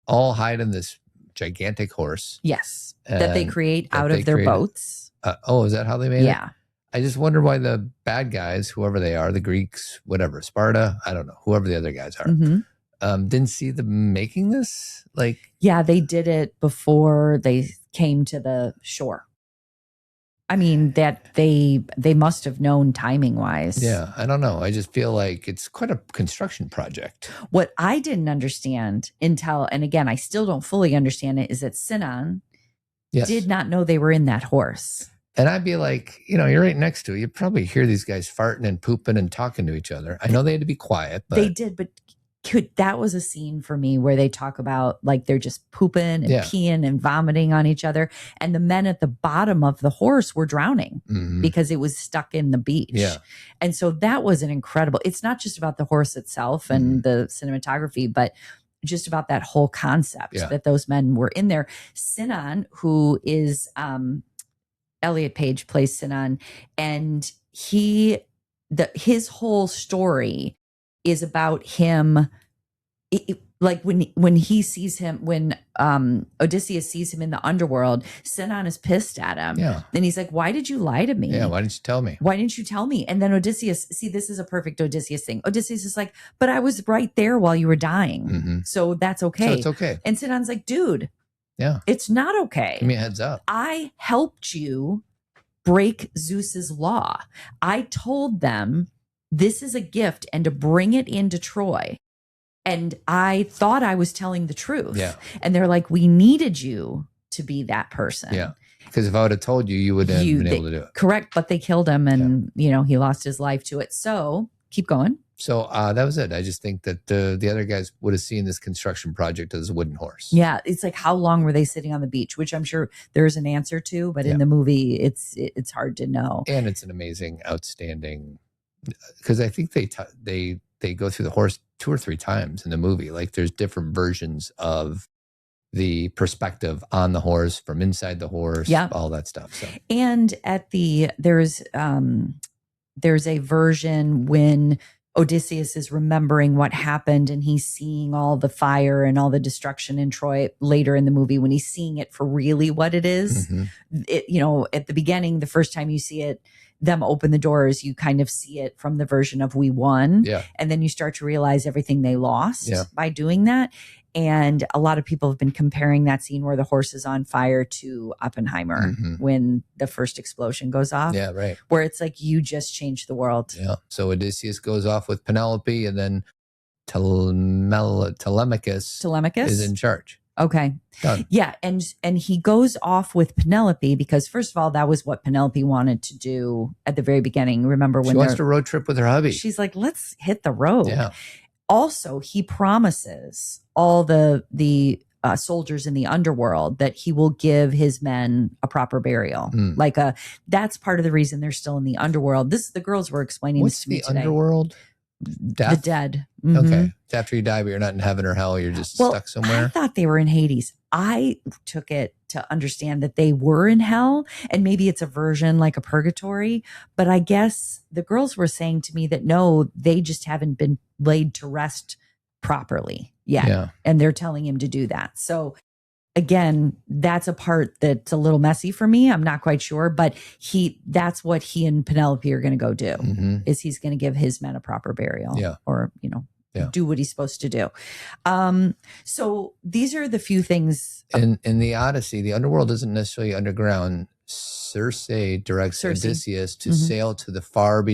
all hide in this gigantic horse. Yes. That they create out of their boats. Is that how they made it? Yeah. I just wonder why the bad guys, whoever they are, the Greeks, whatever, Sparta, I don't know, whoever the other guys are, didn't see them making this. Yeah, they did it before they came to the shore. I mean, that they must have known timing wise. Yeah, I don't know. I just feel like it's quite a construction project. What I didn't understand until, and again, I still don't fully understand it, is that Sinan did not know they were in that horse. And I'd be like, you're right next to it. You probably hear these guys farting and pooping and talking to each other. I know they had to be quiet, but they did, but that was a scene for me where they talk about like they're just pooping and peeing and vomiting on each other. And the men at the bottom of the horse were drowning because it was stuck in the beach. Yeah. And so that was an incredible, it's not just about the horse itself and the cinematography, but just about that whole concept that those men were in there. Sinan, who is Elliot Page plays Sinan, and his whole story is about him. Like when he sees him, when Odysseus sees him in the underworld, Sinan is pissed at him. Yeah. And he's like, why did you lie to me? Yeah, why didn't you tell me? Why didn't you tell me? And then Odysseus, see, this is a perfect Odysseus thing. Odysseus is like, but I was right there while you were dying. So that's okay. So it's okay. And Sinan's like, dude, yeah, it's not okay. Give me a heads up. I helped you break Zeus's law. I told them this is a gift and to bring it into Troy. And I thought I was telling the truth. Yeah. And they're like, we needed you to be that person. Yeah. Because if I would have told you, you would have been able to do it. Correct. But they killed him and, he lost his life to it. So keep going. So that was it. I just think that the other guys would have seen this construction project as a wooden horse. Yeah. It's like, how long were they sitting on the beach? Which I'm sure there's an answer to, but in the movie, it's hard to know. And it's an amazing, outstanding, because I think they go through the horse 2 or 3 times in the movie. Like there's different versions of the perspective on the horse, from inside the horse, all that stuff. So. And at there's a version when Odysseus is remembering what happened and he's seeing all the fire and all the destruction in Troy later in the movie, when he's seeing it for really what it is. At the beginning, the first time you see it, them open the doors, you kind of see it from the version of we won. Yeah. And then you start to realize everything they lost by doing that. And a lot of people have been comparing that scene where the horse is on fire to Oppenheimer when the first explosion goes off. Yeah, right. Where it's like, you just changed the world. Yeah. So Odysseus goes off with Penelope, and then Telemachus is in charge. Okay. Done. Yeah. And he goes off with Penelope because, first of all, that was what Penelope wanted to do at the very beginning. Remember when she wants to road trip with her hubby. She's like, let's hit the road. Yeah. Also, he promises all the soldiers in the underworld that he will give his men a proper burial. That's part of the reason they're still in the underworld. The girls were explaining this to me today. What's the underworld? Death? The dead. Okay. It's after you die, but you're not in heaven or hell. You're just stuck somewhere. I thought they were in Hades. I took it to understand that they were in hell, and maybe it's a version like a purgatory. But I guess the girls were saying to me that no, they just haven't been laid to rest properly yet. Yeah. And they're telling him to do that. So again, that's a part that's a little messy for me. I'm not quite sure, but that's what he and Penelope are going to go do, is he's going to give his men a proper burial or, do what he's supposed to do. So these are the few things. In the Odyssey, the underworld isn't necessarily underground. Circe directs Odysseus to sail to the far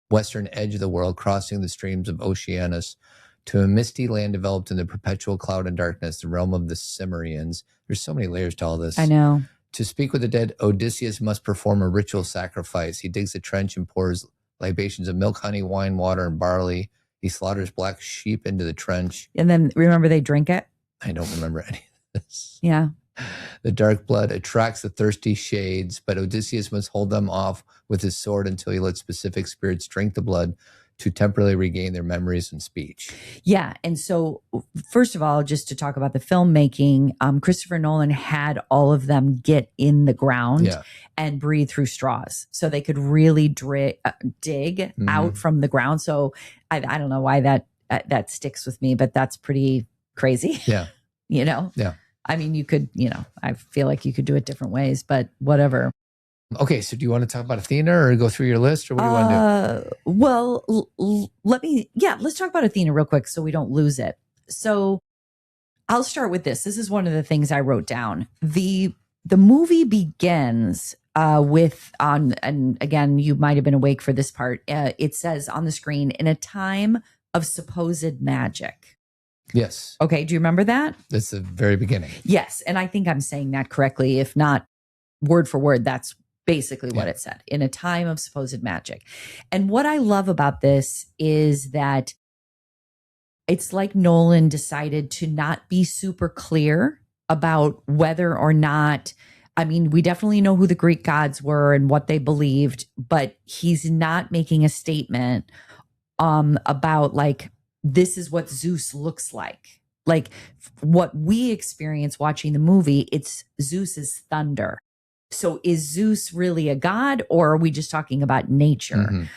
western edge of the world, crossing the streams of Oceanus to a misty land developed in the perpetual cloud and darkness, the realm of the Cimmerians. There's so many layers to all this. I know. To speak with the dead, Odysseus must perform a ritual sacrifice. He digs a trench and pours libations of milk, honey, wine, water, and barley. He slaughters black sheep into the trench. And then remember, they drink it? I don't remember any of this. Yeah. The dark blood attracts the thirsty shades, but Odysseus must hold them off with his sword until he lets specific spirits drink the blood to temporarily regain their memories and speech. Yeah. And so, first of all, just to talk about the filmmaking, Christopher Nolan had all of them get in the ground and breathe through straws so they could really dig out from the ground. So I don't know why that sticks with me, but that's pretty crazy. Yeah. Yeah. I mean, you could, I feel like you could do it different ways, but whatever. Okay, so do you want to talk about Athena or go through your list, or what do you want to do? Well, let's talk about Athena real quick so we don't lose it. So I'll start with this. This is one of the things I wrote down. The movie begins and again, you might have been awake for this part. It says on the screen, in a time of supposed magic. Yes. Okay. Do you remember that? That's the very beginning. Yes. And I think I'm saying that correctly. If not word for word, that's basically what it said. In a time of supposed magic. And what I love about this is that it's like Nolan decided to not be super clear about whether or not, I mean, we definitely know who the Greek gods were and what they believed, but he's not making a statement about like, this is what Zeus looks like. Like what we experience watching the movie, it's Zeus's thunder. So is Zeus really a god, or are we just talking about nature?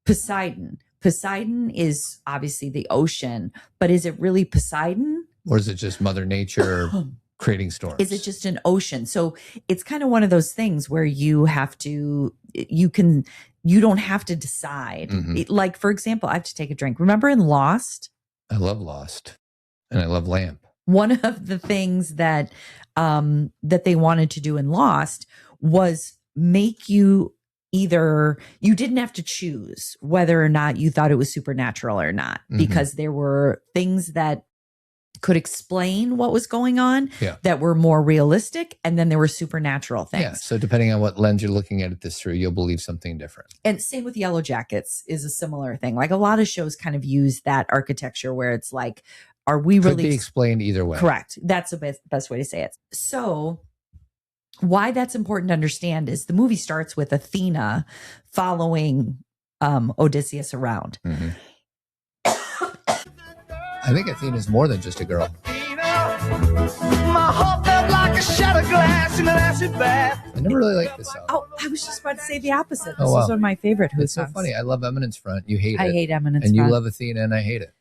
Poseidon is obviously the ocean, but is it really Poseidon? Or is it just Mother Nature creating storms? Is it just an ocean? So it's kind of one of those things where you don't have to decide. Like, for example, I have to take a drink. Remember in Lost? I love Lost and I love Lamp. One of the things that they wanted to do in Lost was make you either, you didn't have to choose whether or not you thought it was supernatural or not, because there were things that could explain what was going on that were more realistic, and then there were supernatural things. Yeah, so depending on what lens you're looking at this through, you'll believe something different. And same with Yellow Jackets is a similar thing. Like a lot of shows kind of use that architecture where it's like, are we really... Could be explained either way. Correct. That's the best way to say it. So why that's important to understand is the movie starts with Athena following Odysseus around. I think Athena's more than just a girl. My heart felt like a shattered glass in an acid bath. I never really liked this song. Oh, I was just about to say the opposite. This wow. is one of my favorite Who It's songs. so funny. I love Eminence Front. You hate it. I hate Eminence and Front. You love Athena, and I hate it.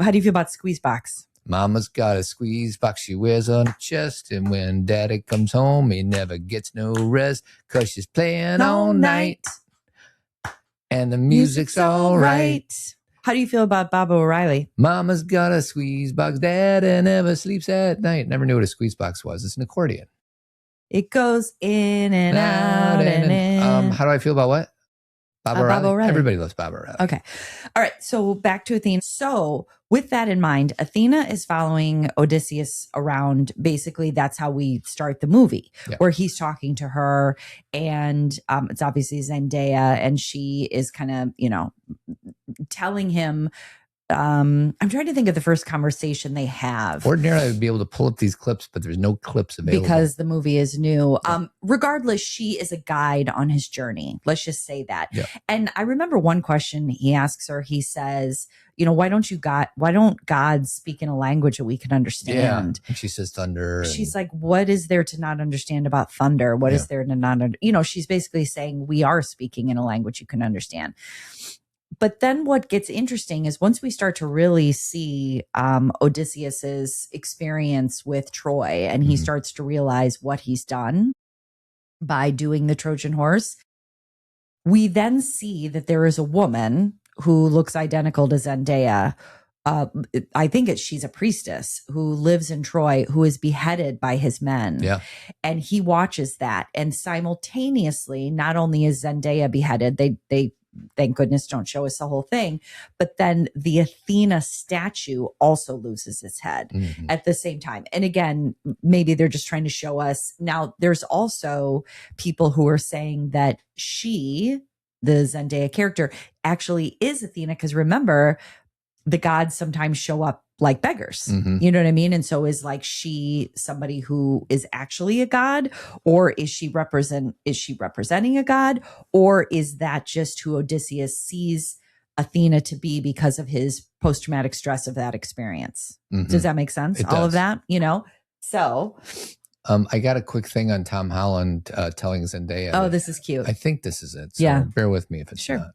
How do you feel about Squeezebox? Mama's got a squeeze box she wears on her chest, and when daddy comes home, he never gets no rest, 'cause she's playing all night. And the music's all right. How do you feel about Baba O'Reilly? Mama's got a squeeze box, daddy never sleeps at night. Never knew what a squeeze box was. It's an accordion. It goes in and out and in. How do I feel about what? Baba O'Reilly? Everybody loves Baba O'Reilly. Okay. All right. So back to Athena. So with that in mind, Athena is following Odysseus around. Basically, that's how we start the movie, where he's talking to her. And it's obviously Zendaya. And she is kind of, telling him, I'm trying to think of the first conversation they have. Ordinarily, I would be able to pull up these clips, but there's no clips available. Because the movie is new. Regardless, she is a guide on his journey. Let's just say that. Yeah. And I remember one question he asks her. He says, why don't gods speak in a language that we can understand? Yeah. And she says thunder. She's like, what is there to not understand about thunder? What is there to not she's basically saying we are speaking in a language you can understand. But then what gets interesting is once we start to really see Odysseus's experience with Troy, and he starts to realize what he's done by doing the Trojan horse, we then see that there is a woman who looks identical to Zendaya. I think she's a priestess who lives in Troy, who is beheaded by his men. Yeah. And he watches that. And simultaneously, not only is Zendaya beheaded, they thank goodness don't show us the whole thing, but then the Athena statue also loses its head at the same time. And again, maybe they're just trying to show us. Now, there's also people who are saying that she, the Zendaya character, actually is Athena, because remember, the gods sometimes show up like beggars. You know what I mean? And so is like she somebody who is actually a god, or is she representing a god, or is that just who Odysseus sees Athena to be because of his post-traumatic stress of that experience? Does that make sense? It All does. of that, So I got a quick thing on Tom Holland telling Zendaya. Oh, this is cute. I think this is it. So bear with me if it's not.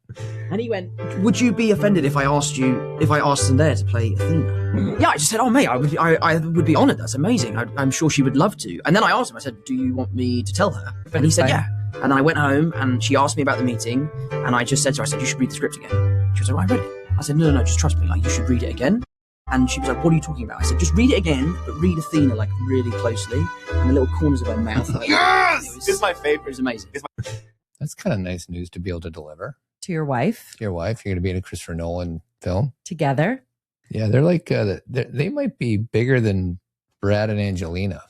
And he went, "Would you be offended if I asked Zendaya to play Athena?" Yeah, I just said, "Oh, mate, I would be honored. That's amazing. I'm sure she would love to." And then I asked him, I said, "Do you want me to tell her?" And he said, "Yeah." And then I went home and she asked me about the meeting, and I just said to her, I said, "You should read the script again." She was like, "Well, I read it." I said, No, just trust me. Like, you should read it again. And she was like, what are you talking about? I said, just read it again, but read Athena like really closely, and the little corners of her mouth. Like, Yes! It's my favorite. It was amazing. That's kind of nice news to be able to deliver. To your wife? To your wife. You're going to be in a Christopher Nolan film. Together? Yeah, they're like, they might be bigger than Brad and Angelina.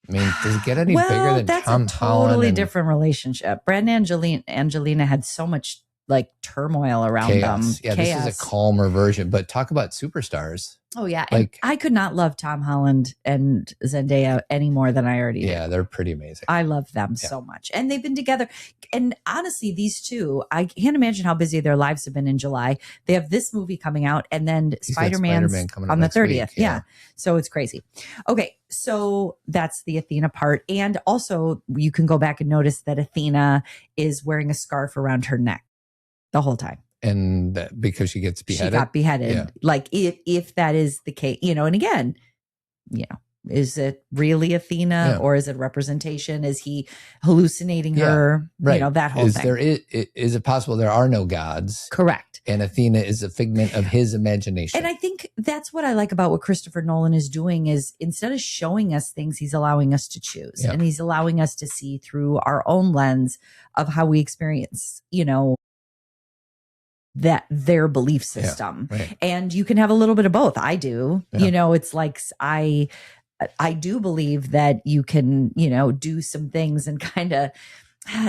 I mean, does it get any bigger than Tom Holland? That's a totally different relationship. Brad and Angelina had so much like turmoil around them. Yeah, Chaos. This is a calmer version, but talk about superstars. Oh yeah. Like, and I could not love Tom Holland and Zendaya any more than I already did. Yeah, they're pretty amazing. I love them so much. And they've been together. And honestly, these two, I can't imagine how busy their lives have been in July. They have this movie coming out and then Spider-Man's coming on the 30th. Week, yeah. So it's crazy. Okay. So that's the Athena part. And also you can go back and notice that Athena is wearing a scarf around her neck the whole time. And because she gets beheaded. She got beheaded. Yeah. Like if that is the case, and again, is it really Athena or is it representation? Is he hallucinating her? Right. That whole thing. Is it possible there are no gods? Correct. And Athena is a figment of his imagination. And I think that's what I like about what Christopher Nolan is doing is instead of showing us things, he's allowing us to choose. And he's allowing us to see through our own lens of how we experience, that their belief system. Right. And you can have a little bit of both. I do. It's like I do believe that you can, do some things and kind of,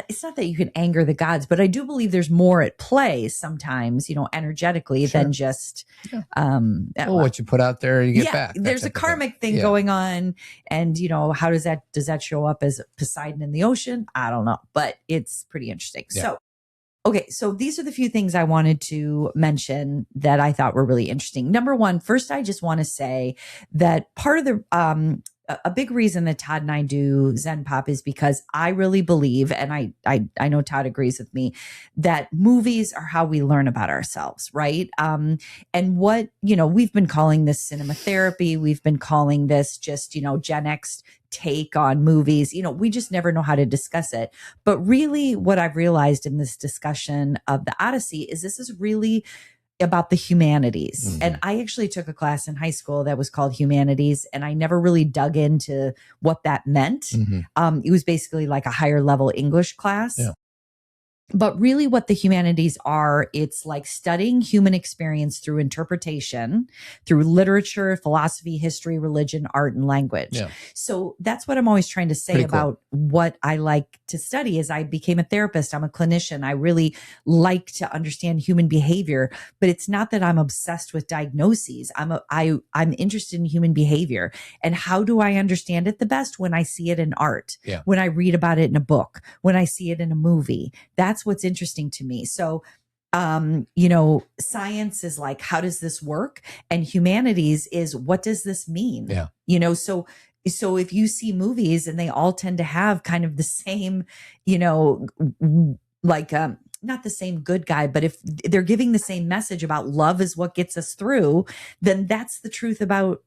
it's not that you can anger the gods, but I do believe there's more at play sometimes, energetically than just what you put out there, you get back. There's a karmic thing going on. And, how does that show up as Poseidon in the ocean? I don't know, but it's pretty interesting. Yeah. So, okay, so these are the few things I wanted to mention that I thought were really interesting. Number one, first, I just want to say that part of the a big reason that Todd and I do Zen Pop is because I really believe, and I know Todd agrees with me, that movies are how we learn about ourselves, right? And what, we've been calling this cinema therapy. We've been calling this just, Gen X take on movies. We just never know how to discuss it. But really what I've realized in this discussion of the Odyssey is this is really about the humanities. Mm-hmm. And I actually took a class in high school that was called Humanities, and I never really dug into what that meant. Mm-hmm. It was basically like a higher level English class. Yeah. But really what the humanities are, it's like studying human experience through interpretation, through literature, philosophy, history, religion, art, and language. Yeah. So that's what I'm always trying to say Pretty about cool. What I like to study is I became a therapist. I'm a clinician. I really like to understand human behavior, but it's not that I'm obsessed with diagnoses. I'm interested in human behavior. And how do I understand it the best? When I see it in art, when I read about it in a book, when I see it in a movie. That's what's interesting to me. So, science is like, how does this work? And humanities is, what does this mean? Yeah. So if you see movies and they all tend to have kind of the same, not the same good guy, but if they're giving the same message about love is what gets us through, then that's the truth about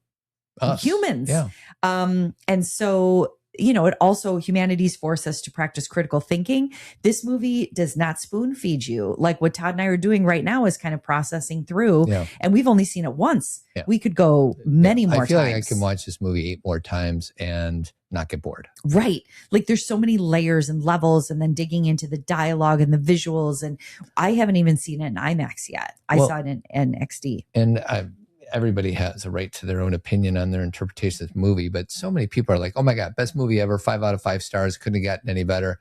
us. Humans. Yeah. And so, it also, humanities force us to practice critical thinking. This movie does not spoon feed you. Like what Todd and I are doing right now is kind of processing through. Yeah. And we've only seen it once. Yeah. We could go many more times. I feel like I can watch this movie 8 more times and not get bored. Right. Like there's so many layers and levels, and then digging into the dialogue and the visuals. And I haven't even seen it in IMAX yet. I saw it in XD. And everybody has a right to their own opinion on their interpretation of the movie, but so many people are like, oh my God, best movie ever, 5 out of 5 stars, couldn't have gotten any better.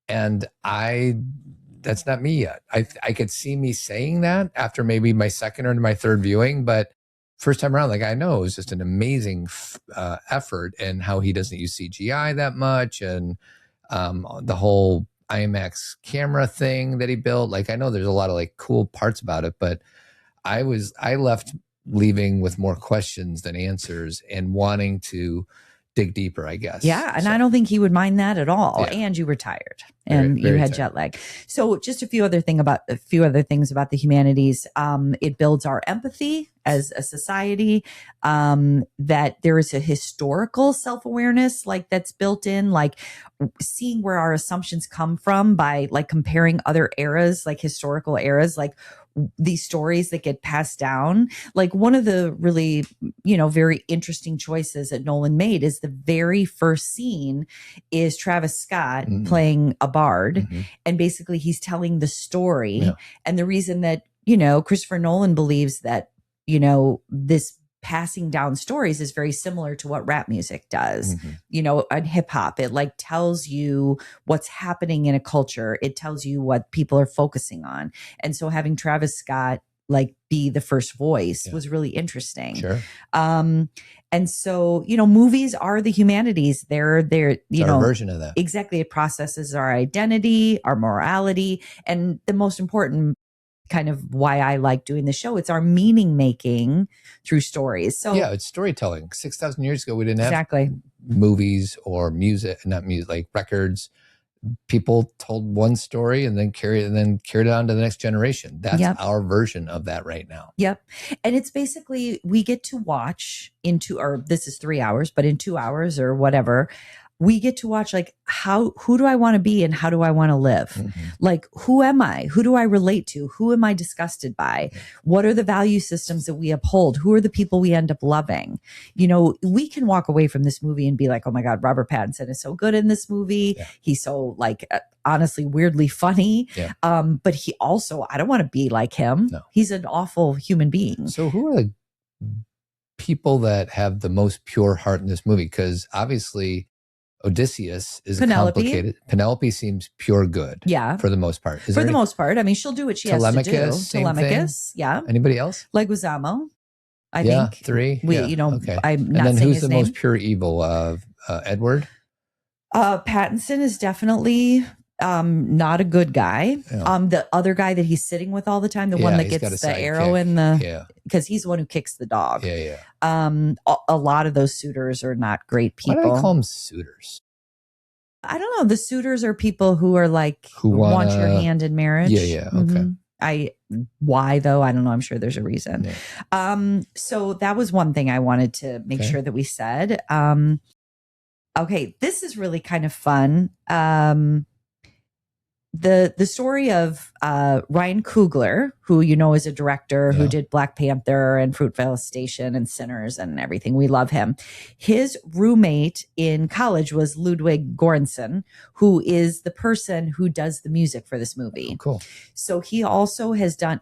And that's not me yet. I could see me saying that after maybe my second or my third viewing, but first time around, like I know it was just an amazing effort, and how he doesn't use CGI that much, and the whole IMAX camera thing that he built. Like I know there's a lot of like cool parts about it, but I left leaving with more questions than answers and wanting to dig deeper, I guess. Yeah. And I don't think he would mind that at all. Yeah. And you were tired and you had jet lag. So just a few other things about the humanities. It builds our empathy as a society, that there is a historical self-awareness like that's built in, like seeing where our assumptions come from by like comparing other eras, like historical eras, like these stories that get passed down. Like one of the really, very interesting choices that Nolan made is the very first scene is Travis Scott playing a bard. And basically he's telling the story. Yeah. And the reason that, Christopher Nolan believes that, this passing down stories is very similar to what rap music does, and hip hop. It like tells you what's happening in a culture. It tells you what people are focusing on. And so having Travis Scott like be the first voice was really interesting. Sure. And so, movies are the humanities. They're, our version of that. Exactly. It processes our identity, our morality, and the most important kind of why I like doing the show. It's our meaning making through stories. So yeah, it's storytelling. 6,000 years ago, we didn't have exactly movies or music, not music, like records. People told one story and then carried it on to the next generation. That's our version of that right now. Yep. And it's basically, we get to watch this is 3 hours, but in 2 hours or whatever, we get to watch like who do I want to be and how do I want to live? Like, who am I? Who do I relate to? Who am I disgusted by? What are the value systems that we uphold? Who are the people we end up loving? We can walk away from this movie and be like, oh my God, Robert Pattinson is so good in this movie. Yeah. He's so like, honestly, weirdly funny. Yeah. But he also, I don't want to be like him. No. He's an awful human being. So who are the people that have the most pure heart in this movie? Because obviously Odysseus is complicated. Penelope seems pure good. Yeah. For the most part. For the most part. I mean, she'll do what she has to do. Telemachus. Yeah. Anybody else? Leguizamo. I think. 3. Okay. I'm and not then saying who's his the name. most pure evil? Edward? Pattinson is definitely not a good guy. Yeah. The other guy that he's sitting with all the time, the one that gets the arrow in the, because he's the one who kicks the dog. Yeah. A lot of those suitors are not great people. Why do I call them suitors? I don't know. The suitors are people who are like, who want your hand in marriage. Yeah. Okay. Why though? I don't know. I'm sure there's a reason. Yeah. So that was one thing I wanted to make sure that we said. Okay. This is really kind of fun. The story of Ryan Coogler, who is a director who did Black Panther and Fruitvale Station and Sinners and everything. We love him. His roommate in college was Ludwig Göransson, who is the person who does the music for this movie. Oh, cool. So he also has done,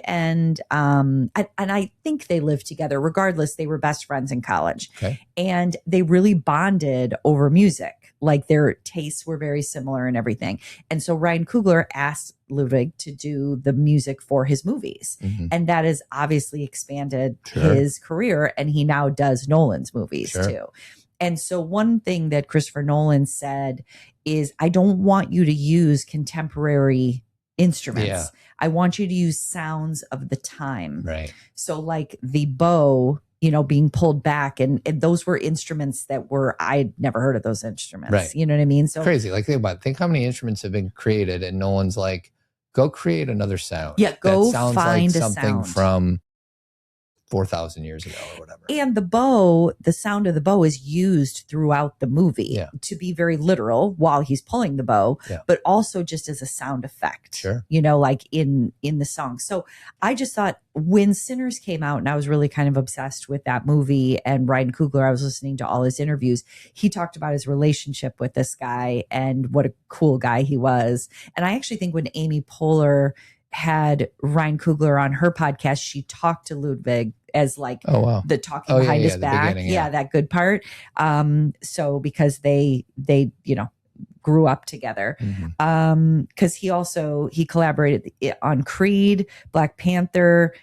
and I think they lived together. Regardless, they were best friends in college. Okay. And they really bonded over music. Like their tastes were very similar and everything. And so Ryan Coogler asked Ludwig to do the music for his movies. And that has obviously expanded his career. And he now does Nolan's movies too. And so one thing that Christopher Nolan said is, I don't want you to use contemporary instruments. Yeah. I want you to use sounds of the time. Right. So like the bow, being pulled back and those were instruments that I'd never heard of those instruments. Right. You know what I mean? So crazy. Like think how many instruments have been created and no one's like, go create another sound. Yeah. Go that sounds find like a something sound from 4,000 years ago or whatever. And the bow, the sound of the bow is used throughout the movie to be very literal while he's pulling the bow, but also just as a sound effect, sure. Like in the song. So I just thought when Sinners came out and I was really kind of obsessed with that movie and Ryan Coogler, I was listening to all his interviews. He talked about his relationship with this guy and what a cool guy he was. And I actually think when Amy Poehler had Ryan Coogler on her podcast, she talked to Ludwig as like the talking behind his back. That good part. So because they grew up together. Cause he collaborated on Creed, Black Panther,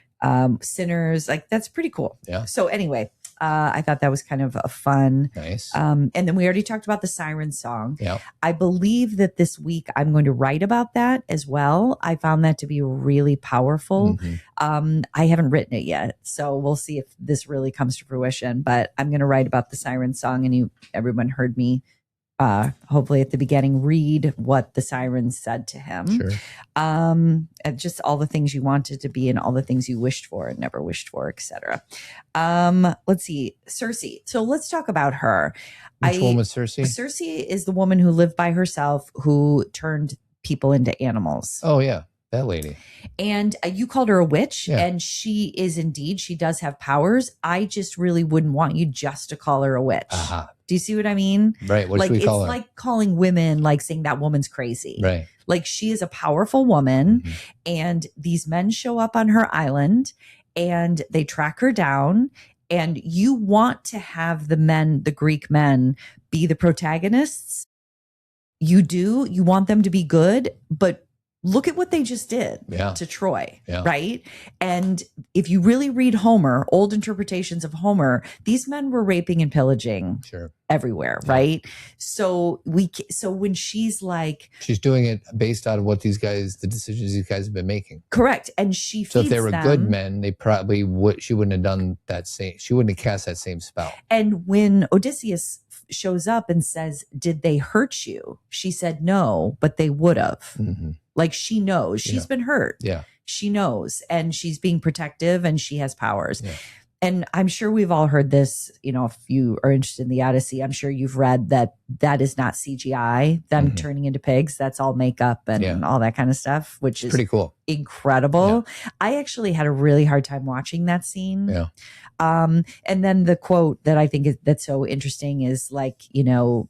Sinners. Like that's pretty cool. Yeah. So anyway, I thought that was kind of a fun. Nice. And then we already talked about the Siren song. Yeah. I believe that this week I'm going to write about that as well. I found that to be really powerful. I haven't written it yet, so we'll see if this really comes to fruition, but I'm going to write about the Siren song, and everyone heard me hopefully at the beginning read what the sirens said to him. Sure. And just all the things you wanted to be and all the things you wished for and never wished for, etc. Let's see, Cersei. So let's talk about her. Which one was Cersei? Cersei is the woman who lived by herself, who turned people into animals. Oh yeah. That lady. And you called her a witch, Yeah. and she is indeed, she does have powers. I just really wouldn't want you just to call her a witch. Uh-huh. Do you see what I mean? Right. What should we call her? It's like calling women, like saying that woman's crazy. Right. Like she is a powerful woman, and these men show up on her island and they track her down. And you want to have the men, the Greek men, be the protagonists. You do. You want them to be good, but look at what they just did to Troy, right? And if you really read Homer, old interpretations of Homer, these men were raping and pillaging everywhere, right? So when she's like, she's doing it based on what these guys, the decisions these guys have been making. Correct. And she feeds so if they were them, good men, they probably would. She wouldn't have done that same. She wouldn't have cast that same spell. And when Odysseus shows up and says, "Did they hurt you?" She said, "No, but they would have." Like she knows she's been hurt. Yeah. She knows, and she's being protective, and she has powers. Yeah. And I'm sure we've all heard this, you know, if you are interested in the Odyssey, I'm sure you've read that is not CGI, them turning into pigs. That's all makeup and all that kind of stuff, which is pretty cool. Incredible. Yeah. I actually had a really hard time watching that scene. Yeah. And then the quote that I think that's so interesting is like, you know,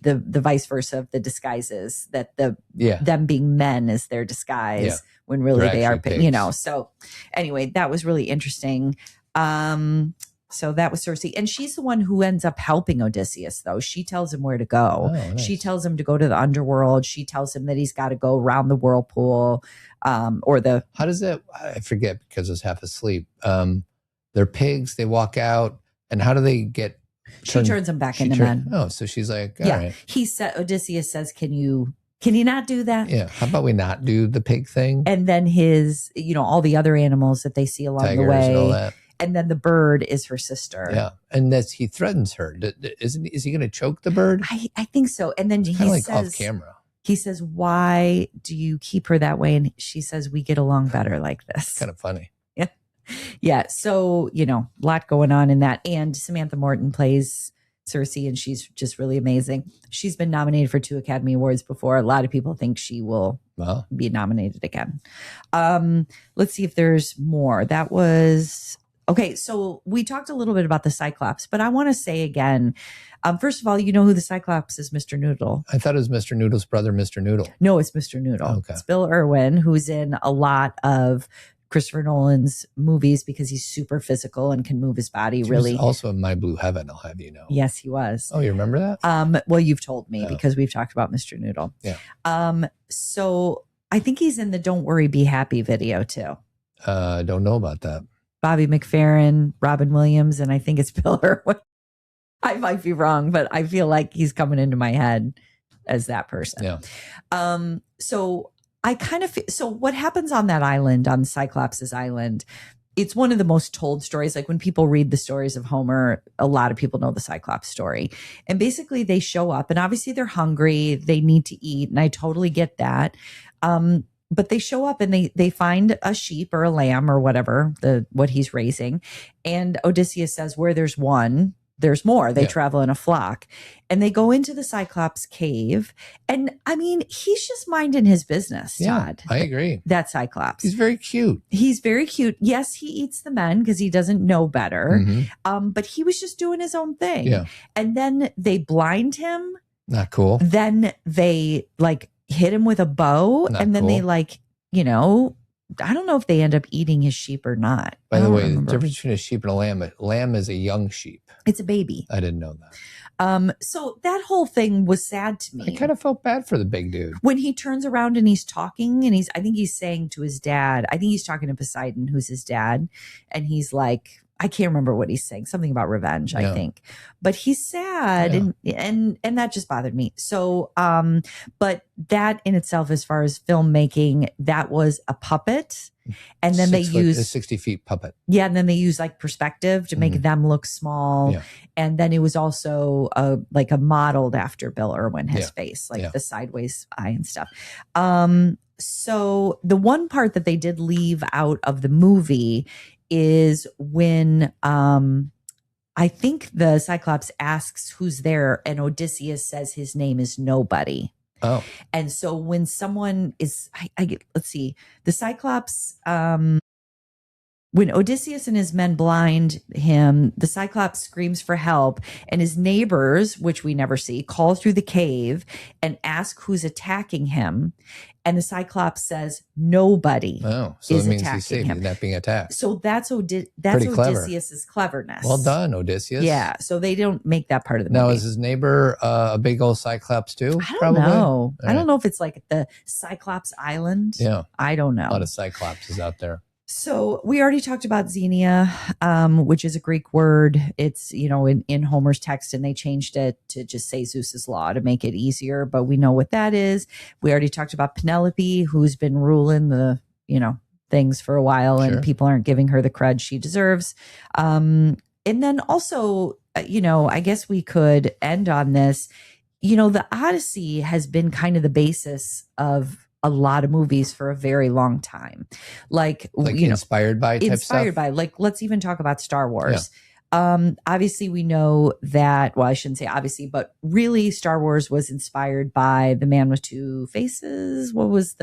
the vice versa of the disguises, that them being men is their disguise when really they are, pigs. You know. So anyway, that was really interesting. So that was Circe, and she's the one who ends up helping Odysseus, though. She tells him where to go. Oh, nice. She tells him to go to the underworld. She tells him that he's got to go around the whirlpool, how does that? I forget because I was half asleep. They're pigs. They walk out, and how do they get? She turns them back into men. Oh, so she's like, all right. He said, Odysseus says, can you not do that? Yeah. How about we not do the pig thing? And then his, you know, all the other animals that they see along Tigers the way. And all that. And then the bird is her sister. Yeah. And he threatens her. Is he going to choke the bird? I think so. And then he says, off camera. He says, why do you keep her that way? And she says, we get along better like this. Kind of funny. Yeah. Yeah. So, you know, a lot going on in that. And Samantha Morton plays Circe, and she's just really amazing. She's been nominated for 2 Academy Awards before. A lot of people think she will be nominated again. Let's see if there's more. That was... Okay, so we talked a little bit about the Cyclops, but I want to say again, first of all, you know who the Cyclops is, Mr. Noodle. I thought it was Mr. Noodle's brother, Mr. Noodle. No, it's Mr. Noodle. Okay. It's Bill Irwin, who's in a lot of Christopher Nolan's movies because he's super physical and can move his body really. He was also in My Blue Heaven, I'll have you know. Yes, he was. Oh, you remember that? Well, you've told me because we've talked about Mr. Noodle. Yeah. So I think he's in the Don't Worry, Be Happy video too. Don't know about that. Bobby McFerrin, Robin Williams, and I think it's Bill Irwin. I might be wrong, but I feel like he's coming into my head as that person. Yeah. So I kind of so what happens on that island, on Cyclops' island, it's one of the most told stories. Like when people read the stories of Homer, a lot of people know the Cyclops story. And basically they show up and obviously they're hungry, they need to eat, and I totally get that. But they show up and they find a sheep or a lamb or whatever, what he's raising. And Odysseus says, where there's one, there's more. They travel in a flock. And they go into the Cyclops cave. And I mean, he's just minding his business, Todd. I agree. That Cyclops. He's very cute. He's very cute. Yes, he eats the men because he doesn't know better. But he was just doing his own thing. Yeah. And then they blind him. Not cool. Then they hit him with a bow. Not and then cool. they I don't know if they end up eating his sheep or not. By the way, the difference between a sheep and a lamb is a young sheep. It's a baby. I didn't know that. So that whole thing was sad to me. I kind of felt bad for the big dude. When he turns around and he's talking and I think he's saying to his dad, I think he's talking to Poseidon, who's his dad. And he's like, I can't remember what he's saying, something about revenge, I think, but he's sad and that just bothered me. So, but that in itself, as far as filmmaking, that was a puppet. And then they use a 60 feet puppet. Yeah. And then they use perspective to make them look small. Yeah. And then it was also a modeled after Bill Irwin, his face, the sideways eye and stuff. So the one part that they did leave out of the movie is when I think the Cyclops asks who's there and Odysseus says his name is Nobody. Oh. And so when someone is, let's see, the Cyclops, when Odysseus and his men blind him, the Cyclops screams for help, and his neighbors, which we never see, call through the cave and ask who's attacking him. And the Cyclops says, nobody so is that means attacking he's safe. him. He's not being attacked. So that's Pretty clever. Odysseus's cleverness. Well done, Odysseus. Yeah. So they don't make that part of the now, movie. is his neighbor a big old Cyclops too? I don't know. Right. I don't know if it's like the Cyclops Island. Yeah. I don't know. A lot of Cyclopses out there. So we already talked about Xenia, which is a Greek word. It's, in Homer's text, and they changed it to just say Zeus's law to make it easier. But we know what that is. We already talked about Penelope, who's been ruling the, things for a while, and people aren't giving her the cred she deserves. And then also, I guess we could end on this. The Odyssey has been kind of the basis of a lot of movies for a very long time. Like inspired by type stuff? Like, let's even talk about Star Wars. Yeah. Obviously we know that, well, I shouldn't say obviously, but really Star Wars was inspired by The Man with Two Faces. What was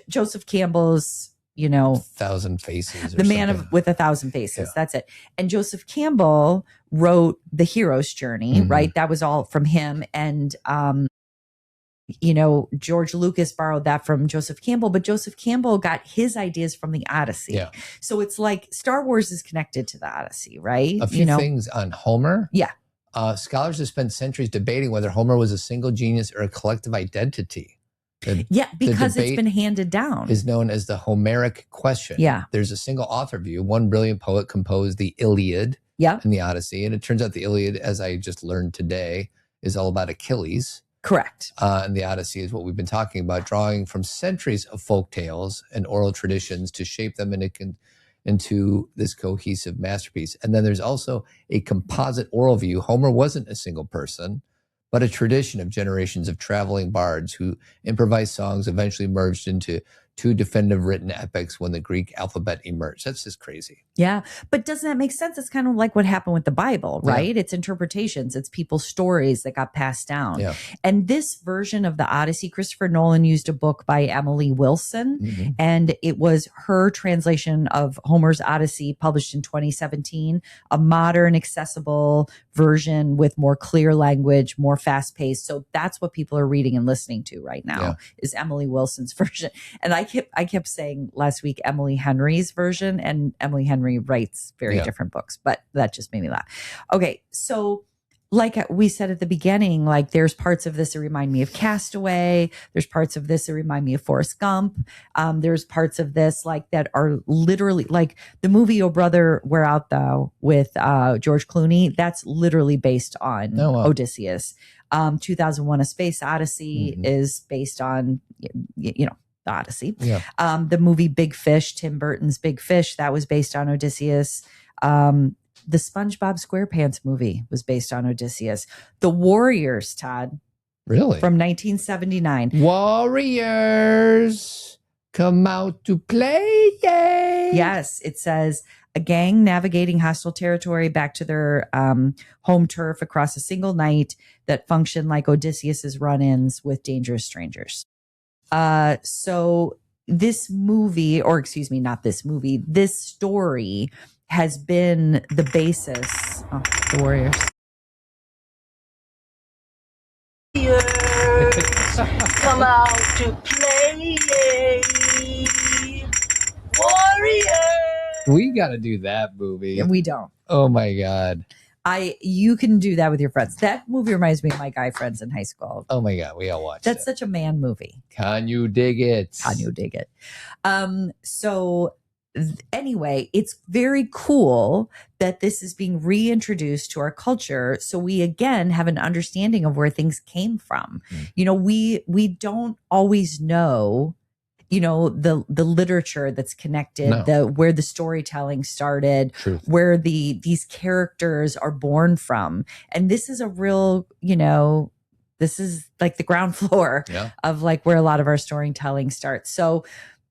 Joseph Campbell's, 1,000 Faces. The Man with 1,000 Faces. Yeah. That's it. And Joseph Campbell wrote The Hero's Journey, right? That was all from him. And, George Lucas borrowed that from Joseph Campbell, but Joseph Campbell got his ideas from the Odyssey. Yeah. So it's like Star Wars is connected to the Odyssey, right? A few things on Homer. Yeah. Scholars have spent centuries debating whether Homer was a single genius or a collective identity. Because it's been handed down. Is known as the Homeric question. Yeah. There's a single author view. One brilliant poet composed the Iliad and the Odyssey. And it turns out the Iliad, as I just learned today, is all about Achilles. Correct. And the Odyssey is what we've been talking about, drawing from centuries of folk tales and oral traditions to shape them into this cohesive masterpiece. And then there's also a composite oral view. Homer wasn't a single person, but a tradition of generations of traveling bards who improvised songs eventually merged into two definitive written epics when the Greek alphabet emerged. That's just crazy. Yeah. But doesn't that make sense? It's kind of like what happened with the Bible, right? Yeah. It's interpretations. It's people's stories that got passed down. Yeah. And this version of the Odyssey, Christopher Nolan used a book by Emily Wilson, and it was her translation of Homer's Odyssey published in 2017, a modern, accessible version with more clear language, more fast paced. So that's what people are reading and listening to right now is Emily Wilson's version. And I kept saying last week Emily Henry's version, and Emily Henry writes very different books, but that just made me laugh. Okay, so like we said at the beginning, like there's parts of this that remind me of Castaway. There's parts of this that remind me of Forrest Gump. There's parts of this like that are literally like the movie Oh Brother, Where Art Thou with George Clooney. That's literally based on Odysseus. 2001: A Space Odyssey is based on the Odyssey. Yeah. The movie Big Fish, Tim Burton's Big Fish, that was based on Odysseus. The SpongeBob SquarePants movie was based on Odysseus. The Warriors, Todd. Really? From 1979. Warriors, come out to play. Yay. Yes, it says a gang navigating hostile territory back to their home turf across a single night that function like Odysseus's run-ins with dangerous strangers. So this movie, or excuse me, not this movie, this story has been the basis. Oh, the Warriors. Come out to play, Warriors. We got to do that movie. We don't. Oh my God. You can do that with your friends. That movie reminds me of my guy friends in high school. Oh my God, we all watched That's such a man movie. Can you dig it? Can you dig it? Anyway, it's very cool that this is being reintroduced to our culture. So we again have an understanding of where things came from. We don't always know the literature that's connected, where the storytelling started, where these characters are born from. And this is a real, this is like the ground floor of like where a lot of our storytelling starts. So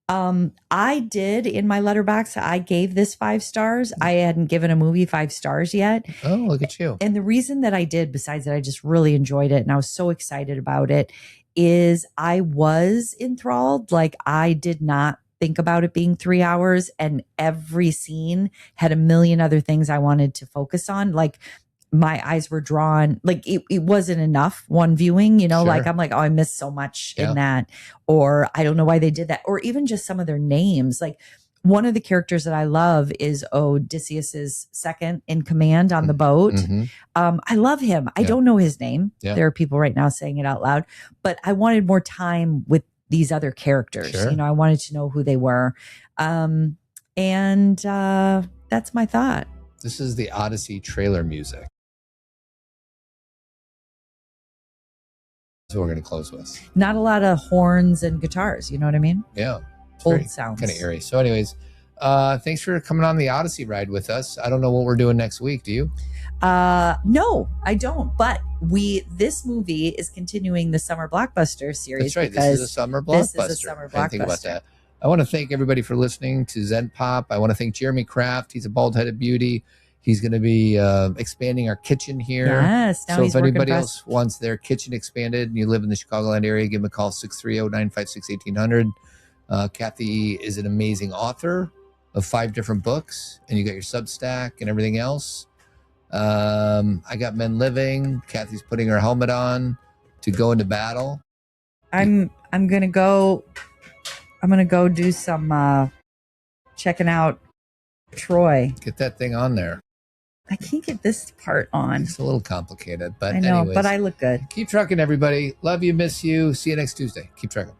I did in my letterbox. I gave this 5 stars. I hadn't given a movie 5 stars yet. Oh, look at you. And the reason that I did, besides that I just really enjoyed it and I was so excited about it, is I was enthralled. Like, I did not think about it being 3 hours, and every scene had a million other things I wanted to focus on. Like, my eyes were drawn, like it wasn't enough one viewing, you know, Sure. like I'm like, oh, I missed so much in that, or I don't know why they did that, or even just some of their names. Like, one of the characters that I love is Odysseus's second in command on the boat. I love him. I don't know his name. There are people right now saying it out loud, but I wanted more time with these other characters. Sure. You know, I wanted to know who they were. And that's my thought. This is the Odyssey trailer music. That's what we're going to close with. Not a lot of horns and guitars. You know what I mean? Yeah. Old sounds. Kind of eerie. So anyways, thanks for coming on the Odyssey ride with us. I don't know what we're doing next week. Do you? No, I don't. But this movie is continuing the summer blockbuster series. That's right. This is a summer blockbuster. This is a summer blockbuster. I didn't think about that. I want to thank everybody for listening to Zen Pop. I want to thank Jeremy Kraft. He's a bald-headed beauty. He's going to be expanding our kitchen here. Yes. So if anybody else wants their kitchen expanded and you live in the Chicagoland area, give them a call, 630-956-1800. Kathy is an amazing author of 5 different books, and you got your Substack and everything else. I got Men Living. Kathy's putting her helmet on to go into battle. I'm gonna go do some checking out Troy. Get that thing on there. I can't get this part on. It's a little complicated, but I know, anyways, but I look good. Keep trucking, everybody. Love you, miss you. See you next Tuesday. Keep trucking.